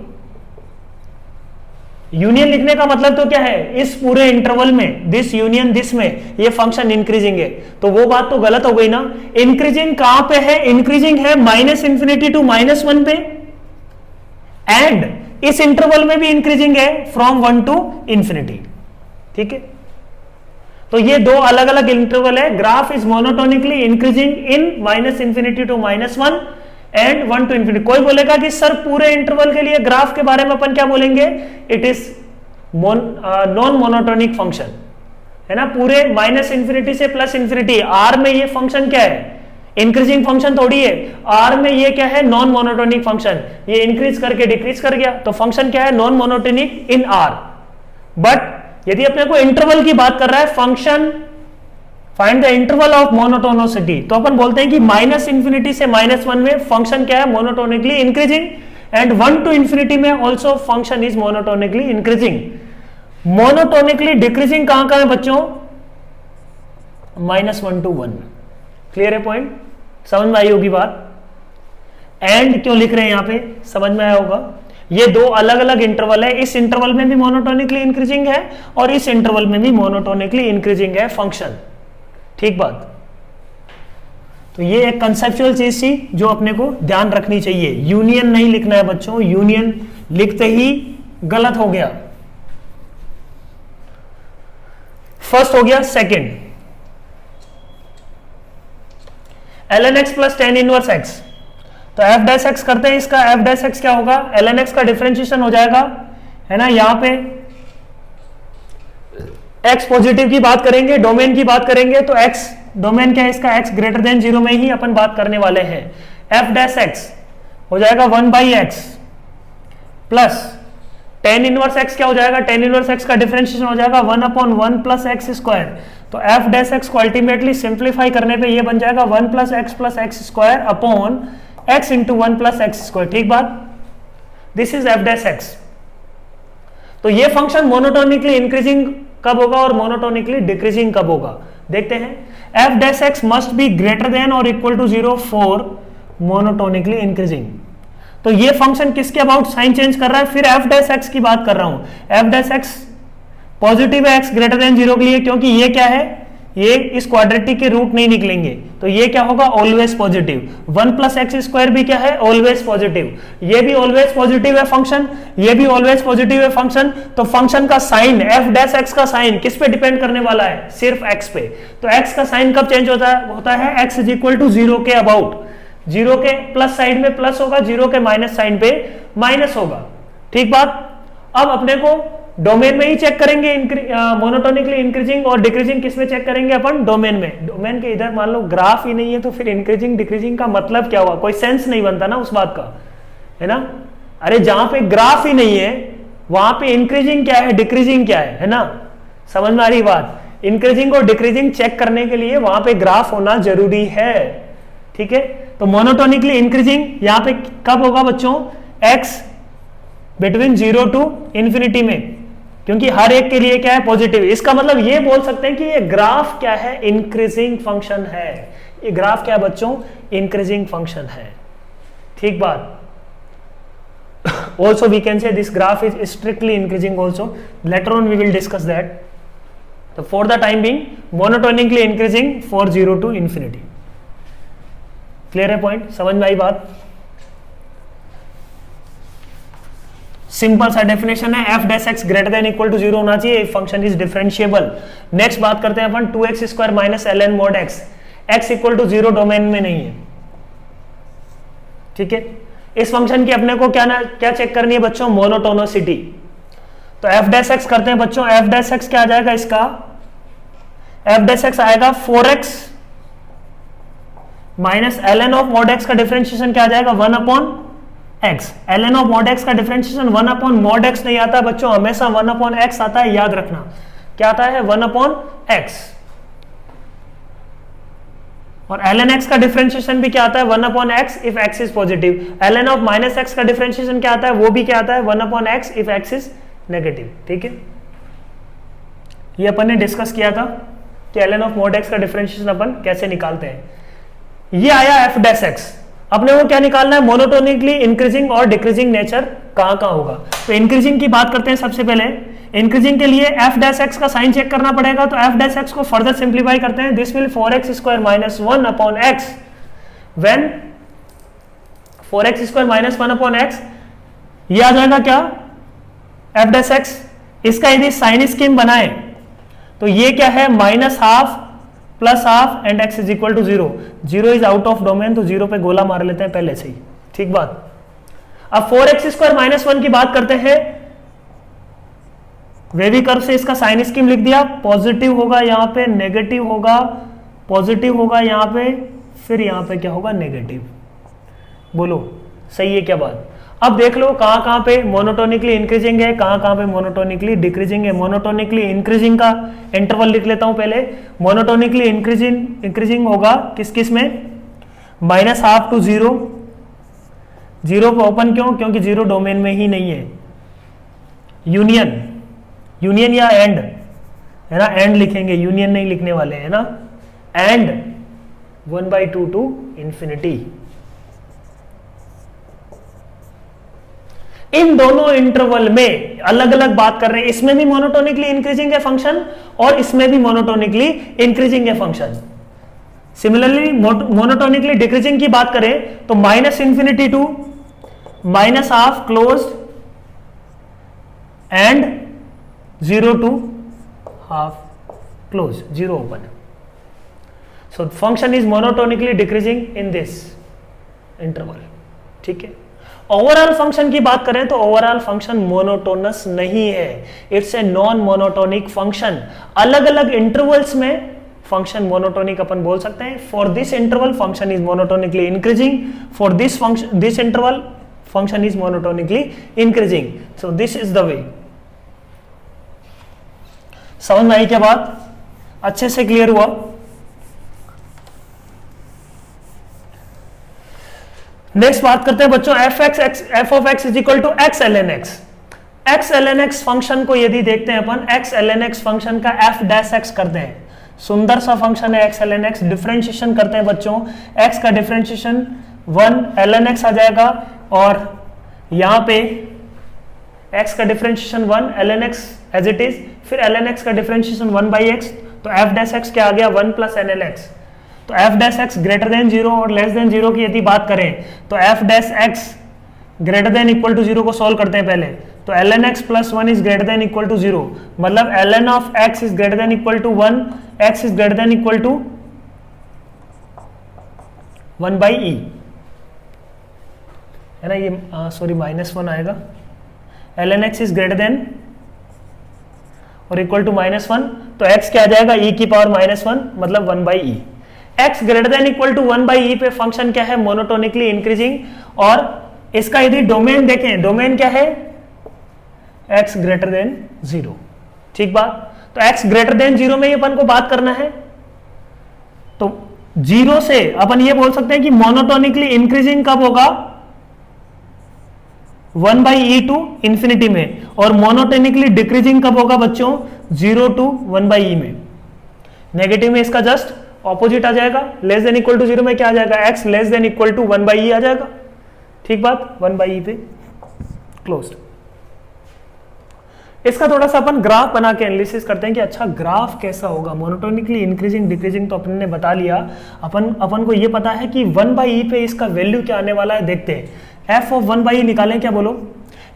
यूनियन लिखने का मतलब तो क्या है, इस पूरे इंटरवल में, दिस यूनियन दिस में ये फंक्शन इंक्रीजिंग है, तो वो बात तो गलत हो गई ना। इंक्रीजिंग कहां पे है, इंक्रीजिंग है -∞ टू -1 पे, एंड इस इंटरवल में भी इंक्रीजिंग है फ्रॉम 1 टू इन्फिनिटी, ठीक है। तो ये दो अलग अलग इंटरवल है। Graph is monotonically increasing in -∞ to -1 and 1 to infinity. कोई बोलेगा कि सर पूरे इंटरवल के लिए ग्राफ के बारे में अपन क्या बोलेंगे, it is non monotonic function, है ना। पूरे -∞ से +∞, आर में ये फंक्शन क्या है, इंक्रीजिंग फंक्शन थोड़ी है। आर में ये क्या है, नॉन मोनोटोनिक फंक्शन, ये इंक्रीज करके डिक्रीज कर गया, तो फंक्शन क्या है, non monotonic in are. But यदि अपने को इंटरवल की बात कर रहा है function, find the interval of monotonicity, तो अपन बोलते हैं कि -∞ से -1 में फंक्शन क्या है, monotonically increasing, and 1 to infinity में also function is monotonically increasing. Monotonically decreasing कहां कहां है बच्चों? -1 to 1। क्लियर है पॉइंट? समझ में आई होगी बात। एंड क्यों लिख रहे हैं यहां पे, समझ में आया होगा। ये दो अलग अलग इंटरवल है, इस इंटरवल में भी मोनोटोनिकली इंक्रीजिंग है और इस इंटरवल में भी मोनोटोनिकली इंक्रीजिंग है फंक्शन। ठीक बात। तो ये एक कंसेप्चुअल चीज थी जो अपने को ध्यान रखनी चाहिए। यूनियन नहीं लिखना है बच्चों, यूनियन लिखते ही गलत हो गया। फर्स्ट हो गया। Second, ln x plus tan inverse x, तो f डैश x करते हैं। इसका f डैश x क्या होगा? ln x का डिफरेंशिएशन हो जाएगा, है ना। यहां पे x पॉजिटिव की बात करेंगे, डोमेन की बात करेंगे, तो x डोमेन क्या है इसका? x ग्रेटर देन 0 में ही अपन बात करने वाले हैं। f डैश x हो जाएगा 1/x plus tan inverse x क्या हो जाएगा? tan इनवर्स x का डिफरेंशिएशन हो जाएगा 1/1 प्लस एक्स स्क्वायर। तो f डैश x को अल्टीमेटली सिंप्लीफाई करने पे ये बन जाएगा 1 plus x square upon x into 1 plus x square. ठीक बात। This is f dash x। तो ये फंक्शन मोनोटोनिकली इंक्रीजिंग कब होगा और मोनोटोनिकली डिक्रीजिंग कब होगा देखते हैं। f dash x must be greater than और equal to 0 for monotonically increasing. तो ये फंक्शन किसके अबाउट साइन चेंज कर रहा है? फिर f डैश x की बात कर रहा हूं। f डैश x पॉजिटिव है x ग्रेटर देन 0 के लिए, क्योंकि ये क्या है? ये इस क्वाड्रेटिक के रूट नहीं निकलेंगे, तो ये क्या होगा? Always positive. 1 plus x square भी क्या है? Always positive. ये भी ऑलवेज पॉजिटिव है फंक्शन, ये भी ऑलवेज पॉजिटिव है फंक्शन। तो फंक्शन का साइन, f डैश x का साइन किस पे डिपेंड करने वाला है? सिर्फ x पे। तो x का साइन कब चेंज होता है? x इज इक्वल टू 0 के अबाउट। 0 के प्लस साइड में प्लस होगा, 0 के माइनस साइड पे माइनस होगा। ठीक बात। अब अपने को डोमेन में ही चेक करेंगे मोनोटोनिकली इंक्रीजिंग और डिक्रीजिंग किस में चेक करेंगे अपन? डोमेन में। डोमेन के इधर मान लो ग्राफ ही नहीं है, तो फिर इंक्रीजिंग डिक्रीजिंग का मतलब क्या हुआ? कोई सेंस नहीं बनता ना उस बात का, है ना। अरे जहां पे ग्राफ ही नहीं है वहां पे इंक्रीजिंग क्या है, डिक्रीजिंग क्या है ना। समझ में आ रही बात? इंक्रीजिंग और डिक्रीजिंग चेक करने के लिए वहां पे ग्राफ होना जरूरी है। ठीक है। तो मोनोटोनिकली इंक्रीजिंग यहां पे कब होगा बच्चों? x बिटवीन 0 टू इंफिनिटी में, क्योंकि हर एक के लिए क्या है? पॉजिटिव। इसका मतलब ये बोल सकते हैं कि ये ग्राफ क्या है? इंक्रीजिंग फंक्शन है। ये ग्राफ क्या है बच्चों? इंक्रीजिंग फंक्शन है। ठीक बात। also we can say this graph is strictly increasing also, later on we will discuss that. So for the time being monotonically increasing for 0 to infinity. clear है point? समझ में आई बात? सिंपल सा definition है, f dash x greater than equal to 0 होना चाहिए, function is differentiable. Next बात करते हैं अपन 2x square minus ln mod x, x equal to 0 domain में नहीं है। ठीक है। इस फंक्शन की अपने को क्या चेक करनी है बच्चों? मोनोटोनिसिटी। तो f डैश x करते हैं बच्चों। f डैश x क्या आ जाएगा इसका? f डैश x आएगा 4x minus ln of mod x का डिफरेंशिएशन क्या आ जाएगा? 1 upon x। ln of mod x का डिफरेंशिएशन 1 अपॉन mod x नहीं आता बच्चों, हमेशा 1 अपॉन x आता है, याद रखना। क्या आता है? 1 अपॉन x। और ln x का डिफरेंशिएशन भी क्या आता है? 1 upon x if x is positive. ln of minus x का डिफरेंशिएशन क्या आता है? वो भी क्या आता है? 1 upon x if x is negative. ठीक है। ये अपन ने डिस्कस किया था कि ln ऑफ mod x का डिफरेंशिएशन अपन कैसे निकालते हैं। ये आया f डैश x। अपने को क्या निकालना है? मोनोटोनिकली इंक्रीजिंग और डिक्रीजिंग नेचर कहां कहां होगा। तो इंक्रीजिंग की बात करते हैं सबसे पहले। इंक्रीजिंग के लिए f डैश x का साइन चेक करना पड़ेगा, तो f डैश x को फर्दर सिंप्लीफाई करते हैं। This will 4x square minus 1 upon x when 4x square minus 1 upon x, ये आ जाएगा क्या? f dash x। इसका यदि साइन स्कीम बनाए तो ये क्या है? Minus half plus half and x is equal to 0। 0 is out of domain, तो 0 पे गोला मार लेते हैं पहले से ही। ठीक बात। अब 4x स्क्वायर माइनस 1 की बात करते हैं। वेवी कर्व से इसका साइन स्कीम लिख दिया। पॉजिटिव होगा यहाँ पे, नेगेटिव होगा, पॉजिटिव होगा यहाँ पे, फिर यहाँ पे क्या होगा? नेगेटिव। बोलो सही है क्या बात? अब देख लो कहां कहां पे मोनोटोनिकली इंक्रीजिंग है, कहां कहां पे मोनोटोनिकली डिक्रीजिंग है। मोनोटोनिकली इंक्रीजिंग का इंटरवल लिख लेता हूं पहले। मोनोटोनिकली इंक्रीजिंग होगा किस किस में? Minus half to 0। 0 पे ओपन क्यों? क्योंकि 0 डोमेन में ही नहीं है। यूनियन यूनियन या एंड, है ना, एंड लिखेंगे, यूनियन नहीं लिखने वाले, है ना, एंड 1/2 टू इंफिनिटी। इन दोनों इंटरवल में अलग अलग बात कर रहे हैं, इसमें भी मोनोटोनिकली इंक्रीजिंग है फंक्शन और इसमें भी मोनोटोनिकली इंक्रीजिंग है फंक्शन। सिमिलरली मोनोटोनिकली डिक्रीजिंग की बात करें तो -∞ to -½ closed end 0 to ½ closed, 0 open. So function is monotonically decreasing in this interval. ठीक है। ओवरऑल फंक्शन की बात करें तो ओवरऑल फंक्शन मोनोटोनस नहीं है, it's a non monotonic function. अलग अलग इंटरवल्स में फंक्शन मोनोटोनिक अपन बोल सकते हैं। For this interval function is monotonically increasing, for this interval function is monotonically increasing. So this is the way. समझ में आई क्या बात? अच्छे से क्लियर हुआ? नेक्स्ट बात करते हैं बच्चों f of x is equal to x ln x। x ln x function को यदि देखते हैं अपन, x ln x फंक्शन का f डैश x करते हैं, सुंदर सा फंक्शन है x ln x। डिफरेंशिएशन करते हैं बच्चों, x का डिफरेंशिएशन 1 ln x आ जाएगा और यहां पे x का differentiation 1 ln x as it is, फिर ln x का डिफरेंशिएशन 1/x, तो f डैश x क्या आ गया 1 + ln x। तो f dash x greater then 0 और लेस देन 0 की यदि बात करें तो f dash x greater than equal to 0 को सॉल्व करते हैं पहले, तो ln x + 1 is greater than equal to 0, मतलब ln of x is greater than equal to 1, x is greater than equal to 1/e, है ना, ये सॉरी -1 आएगा। ln x is greater than और इक्वल टू -1, तो x क्या आ जाएगा e की पावर -1, मतलब 1/e। x greater than equal to 1/e पे फंक्शन क्या है, मोनोटोनिकली इंक्रीजिंग। और इसका यदि डोमेन देखें, डोमेन क्या है, x ग्रेटर देन 0। ठीक बात? तो x ग्रेटर देन 0 में अपन को बात करना है, तो 0 से अपन ये बोल सकते हैं कि मोनोटोनिकली इंक्रीजिंग कब होगा, 1/e टू इंफिनिटी में, और मोनोटोनिकली डिक्रीजिंग कब होगा बच्चों, 0 to 1/e में। नेगेटिव में इसका जस्ट ऑपोजिट आ जाएगा, लेस देन इक्वल टू 0 में क्या आ जाएगा, x less than equal to 1/e आ जाएगा। ठीक बात? 1/e पे क्लोज्ड। इसका थोड़ा सा अपन ग्राफ बना के एनालिसिस करते हैं कि अच्छा ग्राफ कैसा होगा। मोनोटोनिकली इंक्रीजिंग डिक्रीजिंग तो अपन ने बता लिया, अपन को ये पता है कि 1/e पे इसका वैल्यू क्या आने वाला है। देखते हैं, f ऑफ 1/e निकालें, क्या बोलो,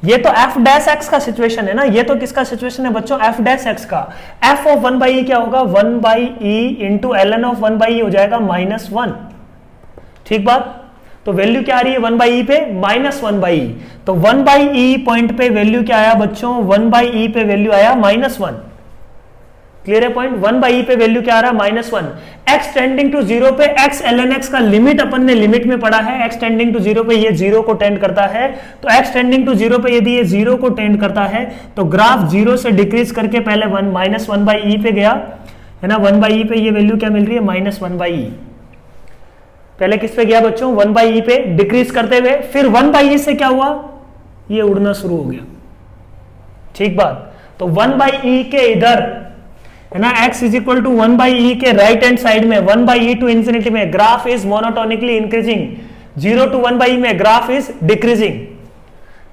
ये तो f डैश x का सिचुएशन है ना, ये तो किसका सिचुएशन है बच्चों, f डैश x का। f ऑफ 1/e क्या होगा, 1/e into ln of 1/e हो जाएगा -1। ठीक बात? तो वैल्यू क्या आ रही है 1/e पे, -1/e। तो 1/e पॉइंट पे वैल्यू क्या आया बच्चों, 1/e पे वैल्यू आया -1। क्लियर है पॉइंट? 1/e पे वैल्यू क्या आ रहा है, -1। x टेंडिंग टू 0 पे x ln x का लिमिट अपन ने लिमिट में पढ़ा है, x टेंडिंग टू 0 पे ये 0 को टेंड करता है। तो x टेंडिंग टू 0 पे यदि ये 0 को टेंड करता है तो ग्राफ 0 से डिक्रीज करके पहले -1/e पे गया, है ना। 1/e पे ये वैल्यू क्या मिल रही है, -1/e। पहले किस पे गया बच्चों, 1/e पे डिक्रीज करते हुए, फिर 1/e से क्या हुआ, ये उड़ना शुरू हो गया। ठीक बात? तो 1/e के इधर, है ना, x is equal to 1/e के राइट हैंड साइड में 1/e टू इंफिनिटी में graph is monotonically increasing, 0 to 1/e में ग्राफ इज डिक्रीजिंग।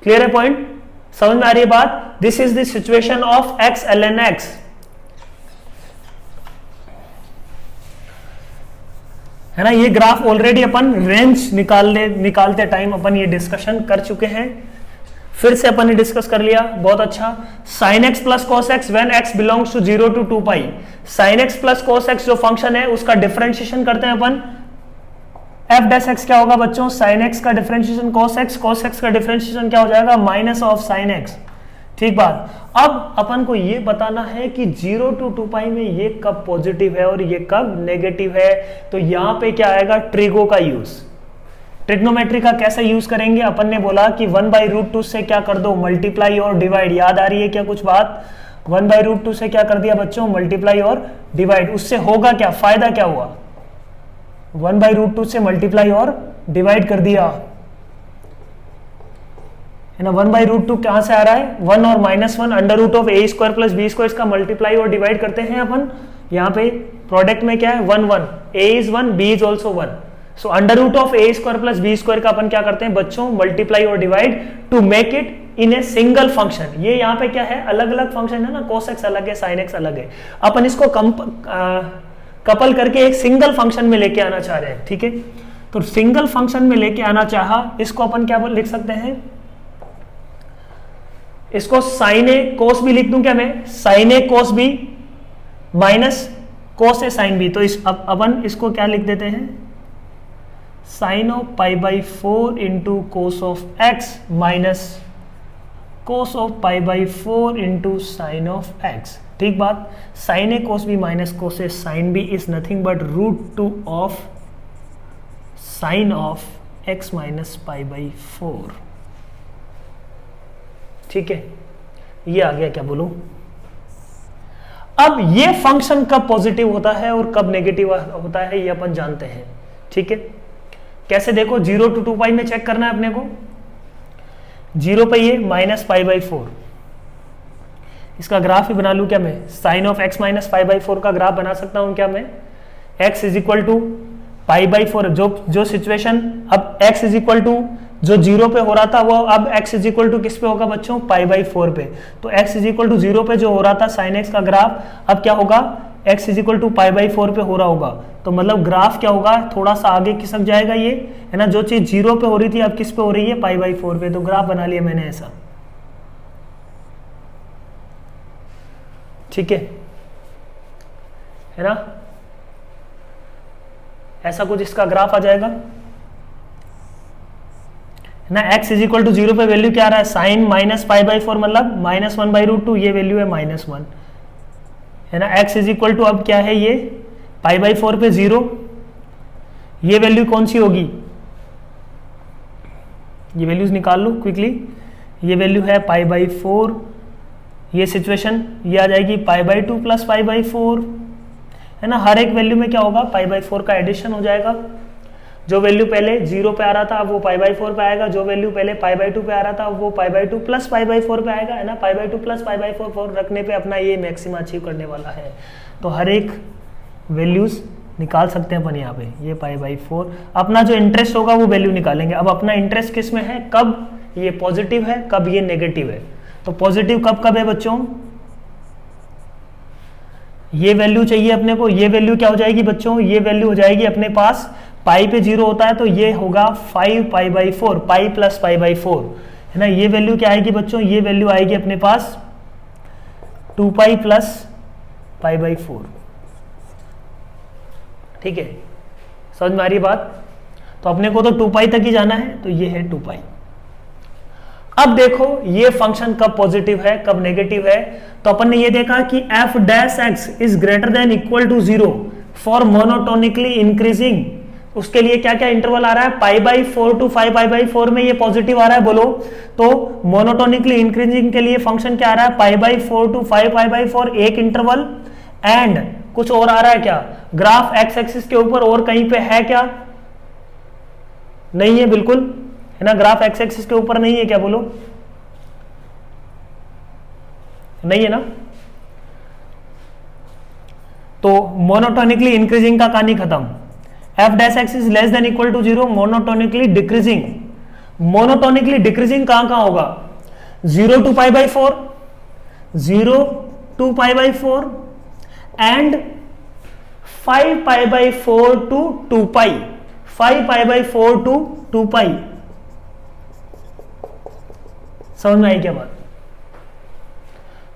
क्लियर है पॉइंट? समझ में आ रही है बात? This is the situation of x ln x। है ना, ये ग्राफ ऑलरेडी अपन रेंज निकालते टाइम अपन ये डिस्कशन कर चुके हैं, फिर से अपन ने डिस्कस कर लिया, बहुत अच्छा। sin x plus cos x when x belongs to 0 to 2π, sin x plus cos x जो फंक्शन है उसका डिफरेंशिएशन करते हैं अपन। f डैश x क्या होगा बच्चों, sin x का डिफरेंशिएशन cos x का डिफरेंशिएशन क्या हो जाएगा, माइनस ऑफ sin x। ठीक बात? अब अपन को ये बताना है कि 0 to 2π में ये कब पॉजिटिव है और ये कब नेगेटिव है। तो यहां पे क्या आएगा, ट्रिगो का यूज, ट्रिग्नोमेट्री का कैसे यूज करेंगे। अपन ने बोला कि 1/√2 से क्या कर दो, मल्टीप्लाई और डिवाइड। याद आ रही है क्या कुछ बात? 1/√2 से क्या कर दिया बच्चों, मल्टीप्लाई और डिवाइड। उससे होगा क्या, फायदा क्या हुआ, 1/√2 से मल्टीप्लाई और डिवाइड कर दिया, है ना। 1/√2 कहां से आ रहा है, 1 और -1 under root of a² plus b² इसका मल्टीप्लाई और डिवाइड करते हैं अपन। यहाँ पे प्रोडक्ट में क्या है 1 1, a is 1 b is also 1, so under root of a² plus b² का अपन क्या करते हैं बच्चों मल्टीप्लाई और divide to make it in a single function. ये यहाँ पे क्या है अलग अलग फंक्शन है ना, cos x अलग है sin x अलग है, अपन इसको कपल करके एक सिंगल फंक्शन में लेके आना चाह रहे हैं। ठीक है, तो सिंगल फंक्शन में लेके आना चाहा, इसको अपन क्या लिख सकते हैं, इसको sin a cos b लिख दूं क्या मैं, sin a cos b minus cos a sin b। तो इस अपन इसको क्या लिख देते हैं, sin of π/4 into cos of x minus cos of π/4 into sine of x। ठीक बात, sin a cos b minus cos a sin b is nothing but √2 of sine of x minus π/4। ठीक है, ये आ गया, क्या बोलूं। अब ये फंक्शन कब पॉजिटिव होता है और कब नेगेटिव होता है ये अपन जानते हैं। ठीक है, कैसे देखो, 0 to 2π में चेक करना है अपने को। 0 पे ये माइनस π/4, इसका ग्राफ ही बना लूं क्या मैं, साइन ऑफ x माइनस π/4 का ग्राफ बना सकता हूं क्या मैं। x इज इक्वल टू π/4, जो सिचुएशन अब x इज इक्वल टू जो 0 पे हो रहा था वो अब x इज इक्वल टू किस पे होगा बच्चों, π/4 पे। तो x इज इक्वल टू 0 पे जो हो रहा था sin x का ग्राफ अब क्या होगा, x इज इक्वल टू π/4 पे हो रहा होगा। तो मतलब ग्राफ क्या होगा, थोड़ा सा आगे खिसक जाएगा ये, है ना। जो चीज 0 पे हो रही थी अब किस पे हो रही है, π/4 पे। तो ग्राफ बना लिया मैंने ऐसा। ठीक है ना, ऐसा कुछ इसका ग्राफ आ जाएगा ना। x इज इक्वल टू 0 पे वैल्यू क्या आ रहा है, साइन माइनस π/4 मतलब -1/√2, ये वैल्यू है -1, है ना। x इज इक्वल टू अब क्या है ये π/4 पे 0, ये वैल्यू कौन सी होगी, ये वैल्यूज निकाल लो क्विकली। ये वैल्यू है π/4, ये सिचुएशन ये आ जाएगी π/2 प्लस π/4, है ना। हर एक वैल्यू में क्या होगा, π/4 का एडिशन हो जाएगा। जो वैल्यू पहले 0 पे आ रहा था अब वो π/4 पे आएगा, जो वैल्यू पहले π/2 पे आ रहा था अब वो π/2 प्लस π/4 पे आएगा, है ना। π/2 प्लस π/4 रखने पे अपना ये मैक्सिमा अचीव करने वाला है। तो हर एक वैल्यूज निकाल सकते हैं अपन यहाँ पे। ये π/4 अपना जो इंटरेस्ट होगा वो वैल्यू निकालेंगे। अब अपना इंटरेस्ट किस में है, कब ये पॉजिटिव है कब ये नेगेटिव है। तो पॉजिटिव कब कब है बच्चों, ये वैल्यू चाहिए अपने को। ये वैल्यू क्या हो जाएगी बच्चों, ये वैल्यू हो जाएगी अपने पास पाई पे 0 होता है तो ये होगा 5π/4, पाई प्लस π/4, है ना। ये वैल्यू क्या आएगी बच्चों, ये वैल्यू आएगी अपने पास 2π प्लस π/4। ठीक है, समझ में आ रही बात। तो अपने को तो 2π तक ही जाना है, तो ये है 2π। अब देखो ये फंक्शन कब पॉजिटिव है कब नेगेटिव है। तो अपन ने ये देखा कि f dash x is greater than equal to 0 for monotonically increasing. उसके लिए क्या क्या इंटरवल आ रहा है, π/4 टू 5π/4 में ये पॉजिटिव आ रहा है बोलो। तो मोनोटोनिकली इंक्रीजिंग के लिए फंक्शन क्या आ रहा है, π/4 टू 5π/4 एक इंटरवल, एंड कुछ और आ रहा है क्या, ग्राफ x एक्सिस के ऊपर और कहीं पे है क्या, नहीं है बिल्कुल, है ना। ग्राफ x एक्सिस के ऊपर नहीं है क्या, बोलो नहीं है ना। तो मोनोटोनिकली इंक्रीजिंग का कहानी खत्म। f dash x is less than equal to 0, monotonically decreasing. Monotonically decreasing कहां कहां होगा, 0 to π/4, 0 to π/4 and 5π/4 to 2π, 5π/4 to 2π। समझ में आई क्या बात।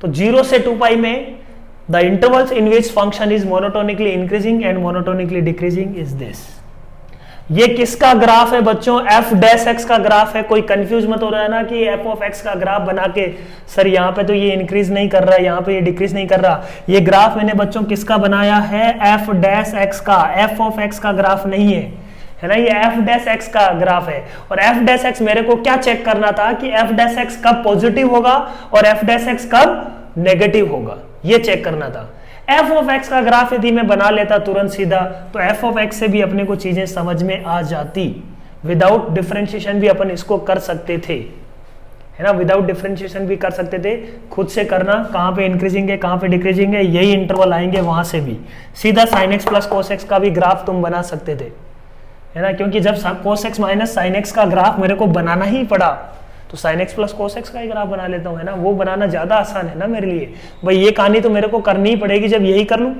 तो 0 से 2π में the intervals in which function is monotonically increasing and monotonically decreasing is this. ये किसका ग्राफ है बच्चों, f डैश x का ग्राफ है। कोई कंफ्यूज मत हो रहा है ना कि f ऑफ x का ग्राफ बना के सर यहाँ पे तो ये इंक्रीज नहीं कर रहा है, यहाँ पे ये डिक्रीज नहीं कर रहा। ये ग्राफ मैंने बच्चों किसका बनाया है, f डैश x का, f ऑफ x का ग्राफ नहीं है ना। ये f डैश x का ग्राफ है। और f डैश x मेरे को क्या चेक करना था कि f डैश x कब पॉजिटिव होगा और f डैश x कब नेगेटिव होगा, ये चेक करना था। f ऑफ x का ग्राफ यदि मैं बना लेता तुरंत सीधा, तो f ऑफ x से भी अपने को चीजें समझ में आ जाती। विदाउट डिफरेंशिएशन भी अपन इसको कर सकते थे, है ना, विदाउट डिफरेंशिएशन भी कर सकते थे, खुद से करना कहाँ पे इंक्रीजिंग है कहाँ पे डिक्रीजिंग है, यही इंटरवल आएंगे वहां से भी सीधा sin x plus cos x का भी ग्राफ तुम बना सकते थे, है ना, क्योंकि जब cos x minus sin x का ग्राफ मेरे को बनाना ही पड़ा तो sin x plus cos x का ही ग्राफ बना लेता हूँ, है ना, वो बनाना ज्यादा आसान है ना मेरे लिए। भाई ये कहानी तो मेरे को करनी ही पड़ेगी, जब यही कर लूँ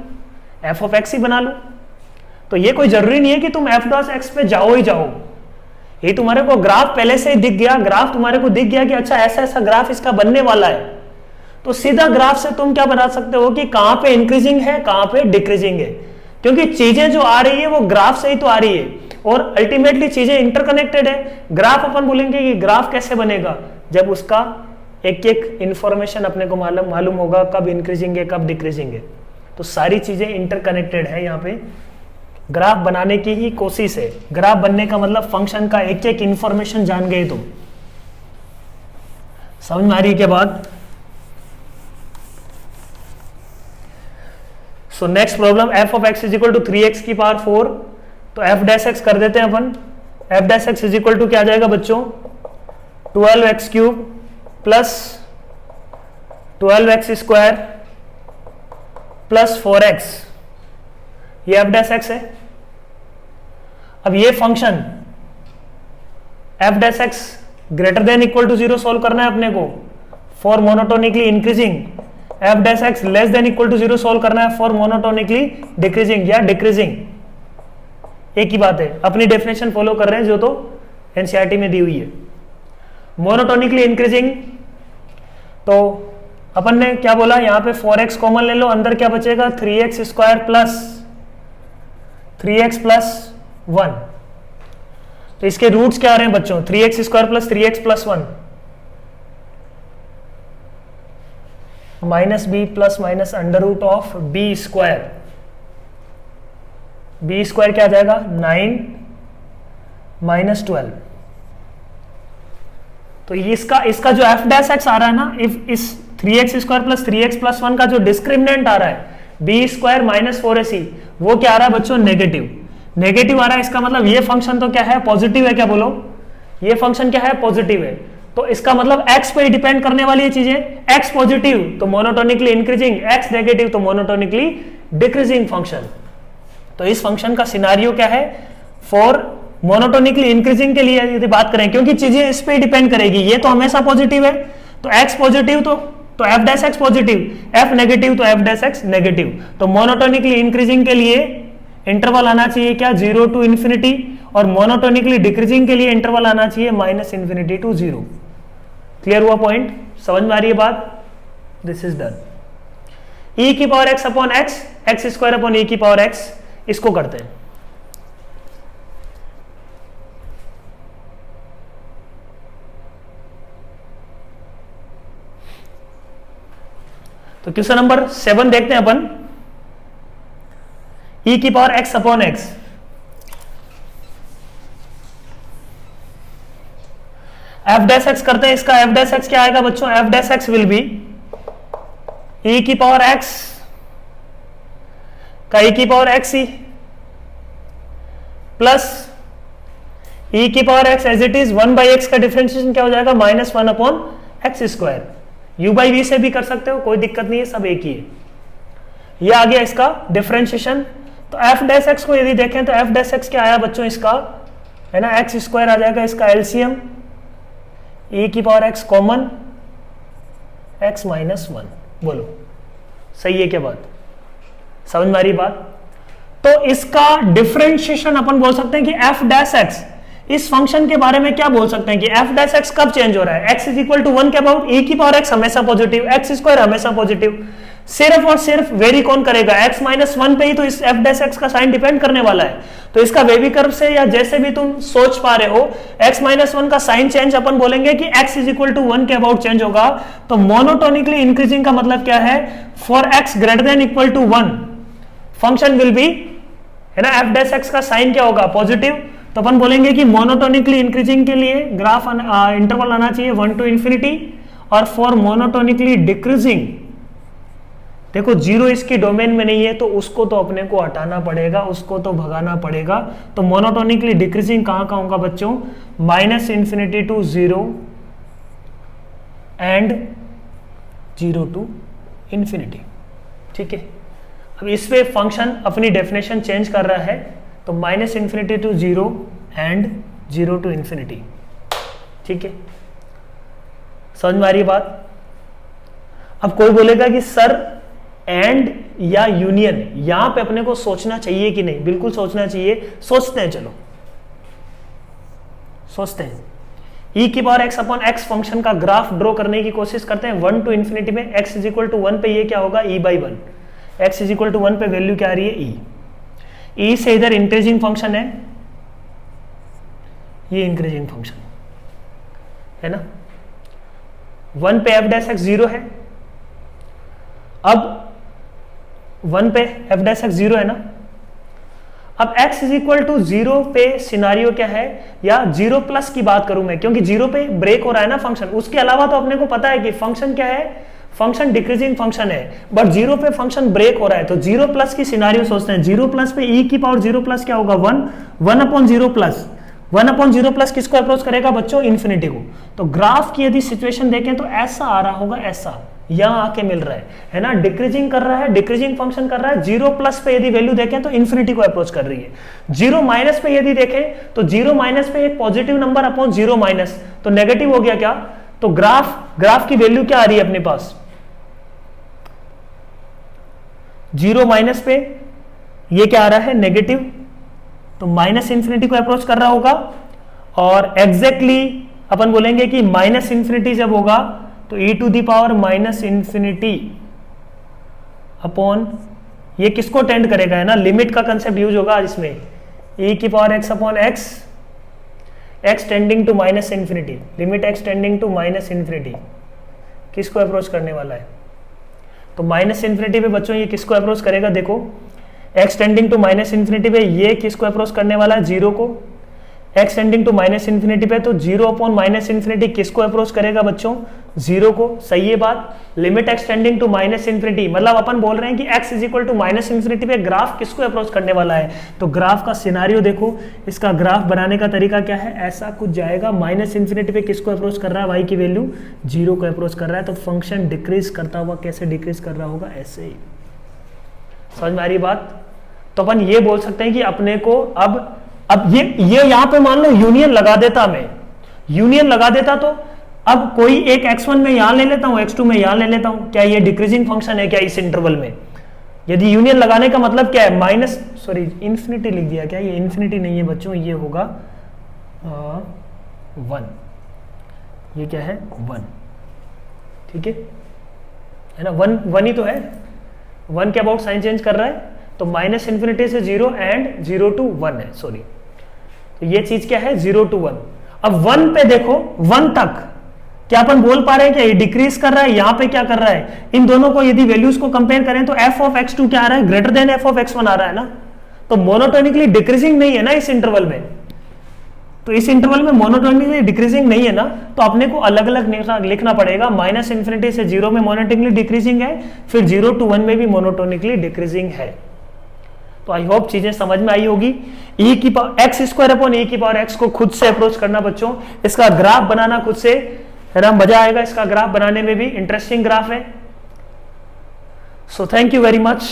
f ऑफ x ही बना लूँ, तो ये कोई जरूरी नहीं है कि तुम f डॉट x पे जाओ ही जाओ, ये तुम्हारे को ग्राफ पहले से ही दिख गया, ग्राफ तुम्हारे को दिख गया कि अच्छा ऐसा ऐसा ग्राफ इसका बनने वाला है, तो सीधा ग्राफ से तुम क्या बना सकते हो कि कहां पे इंक्रीजिंग है कहां पे डिक्रीजिंग है, क्योंकि चीजें जो आ रही है वो ग्राफ से ही तो आ रही है और अल्टीमेटली चीजें इंटरकनेक्टेड है। ग्राफ अपन बोलेंगे कि ग्राफ कैसे बनेगा, जब उसका एक एक इंफॉर्मेशन अपने को मालूम होगा कब इंक्रीजिंग है कब डिक्रीजिंग है, तो सारी चीजें इंटरकनेक्टेड है। यहाँ पे ग्राफ बनाने की ही कोशिश है, ग्राफ बनने का मतलब फंक्शन का एक एक इंफॉर्मेशन जान गए तुम, समझ में आ रही है के बाद। So next problem f of x is equal to 3x की पावर 4, तो f डैश x कर देते हैं अपन, f dash x is equal to क्या आ जाएगा बच्चों 12x cube plus 12x square plus 4x, ये f डैश x है। अब ये function f dash x greater than equal to 0 solve करना है अपने को for monotonically increasing, f dash x less than equal to 0 solve करना है फॉर मोनोटोनिकली डिक्रीजिंग या डिक्रीजिंग, एक ही बात है, अपनी डेफिनेशन फॉलो कर रहे हैं जो तो एनसीईआरटी में दी हुई है। मोनोटोनिकली इंक्रीजिंग तो अपन ने क्या बोला, यहां पे 4x कॉमन ले लो, अंदर क्या बचेगा 3x square plus 3x plus 1, तो इसके रूट्स क्या आ रहे हैं बच्चों 3x square plus 3x plus 1 minus b plus minus under root of b square, b square क्या आ जाएगा 9 माइनस 12, तो इसका जो f डैश x आ रहा है ना, इस 3x square plus 3x plus 1 का जो डिस्क्रिमिनेंट आ रहा है बी स्क्वायर माइनस 4ac, वो क्या आ रहा है बच्चों नेगेटिव, नेगेटिव आ रहा है, इसका मतलब ये फंक्शन तो क्या है पॉजिटिव है, क्या बोलो ये फंक्शन क्या है पॉजिटिव है, तो इसका मतलब x पे डिपेंड करने वाली ये चीजें, x पॉजिटिव तो मोनोटोनिकली इंक्रीजिंग, x नेगेटिव तो मोनोटोनिकली डिक्रीजिंग फंक्शन। तो इस फंक्शन का सिनारियो क्या है फॉर मोनोटोनिकली इंक्रीजिंग के लिए यदि बात करें, क्योंकि चीजें इस पे डिपेंड करेगी, ये तो हमेशा पॉजिटिव है तो x पॉजिटिव तो f dash x positive, f negative तो f डैश x नेगेटिव, तो मोनोटोनिकली इंक्रीजिंग के लिए इंटरवल आना चाहिए क्या 0 टू इंफिनिटी, और मोनोटोनिकली डिक्रीजिंग के लिए इंटरवल आना चाहिए माइनस इंफिनिटी टू 0। क्लियर हुआ पॉइंट, समझ में आ रही है बात, दिस इज डन। e की power x upon x, x square upon e की पावर x, इसको करते हैं। तो क्वेश्चन नंबर 7 देखते हैं अपन, e की power x upon x, f dash x करते हैं, इसका f डैश x क्या आएगा बच्चों, f dash x will be e की पावर x का e की पावर x ही प्लस e की power x as it is 1/x का डिफरेंशिएशन क्या हो जाएगा -1 upon x square, u by v से भी कर सकते हो कोई दिक्कत नहीं है, सब एक ही है। ये आ गया इसका डिफरेंशिएशन, तो f डैश x को यदि देखें तो f डैश x क्या आया बच्चों इसका, है ना x स्क्वायर आ जाएगा, इसका एलसीएम e की power x common x minus 1, बोलो सही है क्या बात, समझ में आ रही बात। तो इसका डिफरेंशिएशन अपन बोल सकते हैं कि f डैश x, इस फंक्शन के बारे में क्या बोल सकते हैं कि f डैश x कब चेंज हो रहा है, x इज इक्वल टू 1 के अबाउट, e की पावर x हमेशा पॉजिटिव, x स्क्वायर हमेशा पॉजिटिव, सिर्फ और सिर्फ वेरी कौन करेगा x माइनस 1 पे ही तो इस f डैश x का साइन डिपेंड करने वाला है, तो इसका वेवी कर्व से या जैसे भी तुम सोच पा रहे हो x माइनस 1 का साइन चेंज अपन बोलेंगे कि x इज इक्वल टू 1 के अबाउट चेंज होगा, तो मोनोटोनिकली इंक्रीजिंग का मतलब क्या है for x greater than equal to 1 function will be, है ना f डैश x का साइन क्या होगा पॉजिटिव, तो अपन बोलेंगे कि मोनोटोनिकली इंक्रीजिंग के लिए ग्राफ इंटरवल आना चाहिए 1 टू इंफिनिटी, और फॉर मोनोटोनिकली डिक्रीजिंग देखो 0 इसकी डोमेन में नहीं है तो उसको तो अपने को हटाना पड़ेगा, उसको तो भगाना पड़ेगा, तो मोनोटोनिकली डिक्रीजिंग कहां का होगा बच्चों -∞ टू 0 एंड 0 टू इन्फिनिटी। ठीक है, अब इस पे फंक्शन अपनी डेफिनेशन चेंज कर रहा है, तो minus infinity to 0 and 0 to infinity. ठीक है, समझ में आ रही बात? अब कोई बोलेगा कि सर एंड या यूनियन, यहां पे अपने को सोचना चाहिए कि नहीं? बिल्कुल सोचना चाहिए। सोचते हैं, चलो सोचते हैं। e की power x upon x function का ग्राफ ड्रॉ करने की कोशिश करते हैं 1 टू इन्फिनिटी में। x इज इक्वल टू 1 पे ये क्या होगा? e by 1। x is equal to 1 पे वैल्यू क्या आ रही है? e से इधर इंक्रीजिंग फंक्शन है, ये इंक्रीजिंग फंक्शन है ना। 1 पे f डैश x 0 है। अब 1 पे f डैश x 0 है ना। अब x इज इक्वल टू 0 पे सिनारियो क्या है, या 0 प्लस की बात करूं मैं, क्योंकि 0 पे ब्रेक हो रहा है ना फंक्शन। उसके अलावा तो अपने को पता है कि फंक्शन क्या है, फंक्शन डिक्रीजिंग फंक्शन है, बट 0 पे फंक्शन ब्रेक हो रहा है, तो 0 प्लस की सिनारियो सोचते हैं। 0 प्लस पे e की पावर 0 प्लस क्या होगा? 1 अपॉन 0 प्लस। 1 अपॉन 0 प्लस किसको अप्रोच करेगा बच्चों? इन्फिनिटी को। तो ग्राफ की यदि सिचुएशन देखें तो ऐसा आ रहा होगा, ऐसा यहां आके मिल रहा है ना, डिक्रीजिंग कर रहा है, डिक्रीजिंग फंक्शन कर रहा है। 0 प्लस पे यदि वैल्यू देखें तो इन्फिनिटी को अप्रोच कर रही है। 0 माइनस पे यदि देखें तो 0 माइनस पे एक पॉजिटिव नंबर अपॉन 0 माइनस, तो नेगेटिव हो गया क्या? तो ग्राफ की वैल्यू क्या आ रही है अपने पास? 0 माइनस पे ये क्या आ रहा है? नेगेटिव, तो माइनस इन्फिनिटी को अप्रोच कर रहा होगा। और एग्जैक्टली अपन बोलेंगे कि माइनस इन्फिनिटी जब होगा तो e to the power minus infinity upon, ये किसको टेंड करेगा, है ना, लिमिट का कंसेप्ट यूज होगा इसमें। e की power x upon x tending to minus infinity, limit x tending to minus infinity किसको अप्रोच करने वाला है? तो माइनस इन्फिनिटी पे बच्चों ये किसको अप्रोच करेगा? देखो x tending to minus infinity पे ये किसको अप्रोच करने वाला है? 0 को। x tending to minus infinity पे तो 0 अपॉन माइनस इन्फिनिटी किसको अप्रोच करेगा बच्चों? 0 को। सही है बात। Limit x tending to minus infinity, मतलब अपन बोल रहे हैं कि x is equal to minus infinity पे ग्राफ किसको अप्रोच करने वाला है? तो ग्राफ का सिनारियो देखो, इसका ग्राफ बनाने का तरीका क्या है? ऐसा कुछ जाएगा। माइनस इन्फिनिटी पे किसको अप्रोच कर रहा है? y की वैल्यू 0 को अप्रोच कर रहा है, तो फंक्शन डिक्रीज करता हुआ कैसे डिक्रीज कर रहा होगा? ऐसे ही। समझ में आ रही बात? तो अपन ये बोल सकते हैं कि अपने को अब ये यहां पे मान लो यूनियन लगा देता, मैं यूनियन लगा देता, तो अब कोई एक x1 में यहां ले लेता हूं, x2 में यहां ले लेता हूं, क्या ये डिक्रीजिंग फंक्शन है क्या इस इंटरवल में? यदि यूनियन लगाने का मतलब क्या है? माइनस, सॉरी इन्फिनिटी लिख दिया क्या? ये इन्फिनिटी नहीं है बच्चों, ये होगा 1। ये क्या है? 1। ठीक है ना, 1 ही तो है। 1 के अबाउट साइन चेंज कर रहा है, तो माइनस इन्फिनिटी से 0 एंड 0 टू 1 है, सॉरी। तो ये चीज क्या है? 0 टू 1। अब 1 पे देखो, 1 तक क्या अपन बोल पा रहे हैं? क्या ये डिक्रीज कर रहा है? यहां पे क्या कर रहा है? इन दोनों को यदि वैल्यूज को कंपेयर करें तो f ऑफ x2 क्या आ रहा है? Greater than f of x1 आ रहा है ना। तो मोनोटोनिकली डिक्रीजिंग नहीं है ना इस इंटरवल में, तो इस इंटरवल में मोनोटोनिकली डिक्रीजिंग नहीं है ना, तो अपने को अलग अलग लिखना पड़ेगा। माइनस इन्फिनिटी से 0 में मोनोटोनिकली डिक्रीजिंग है, फिर 0 टू 1 में भी मोनोटोनिकली डिक्रीजिंग है। तो आई होप चीजें समझ में आई होगी। e की power x square upon e की पावर x को खुद से अप्रोच करना बच्चों, इसका ग्राफ बनाना खुद से, है ना, मजा आएगा इसका ग्राफ बनाने में भी, इंटरेस्टिंग ग्राफ है। So thank you very much.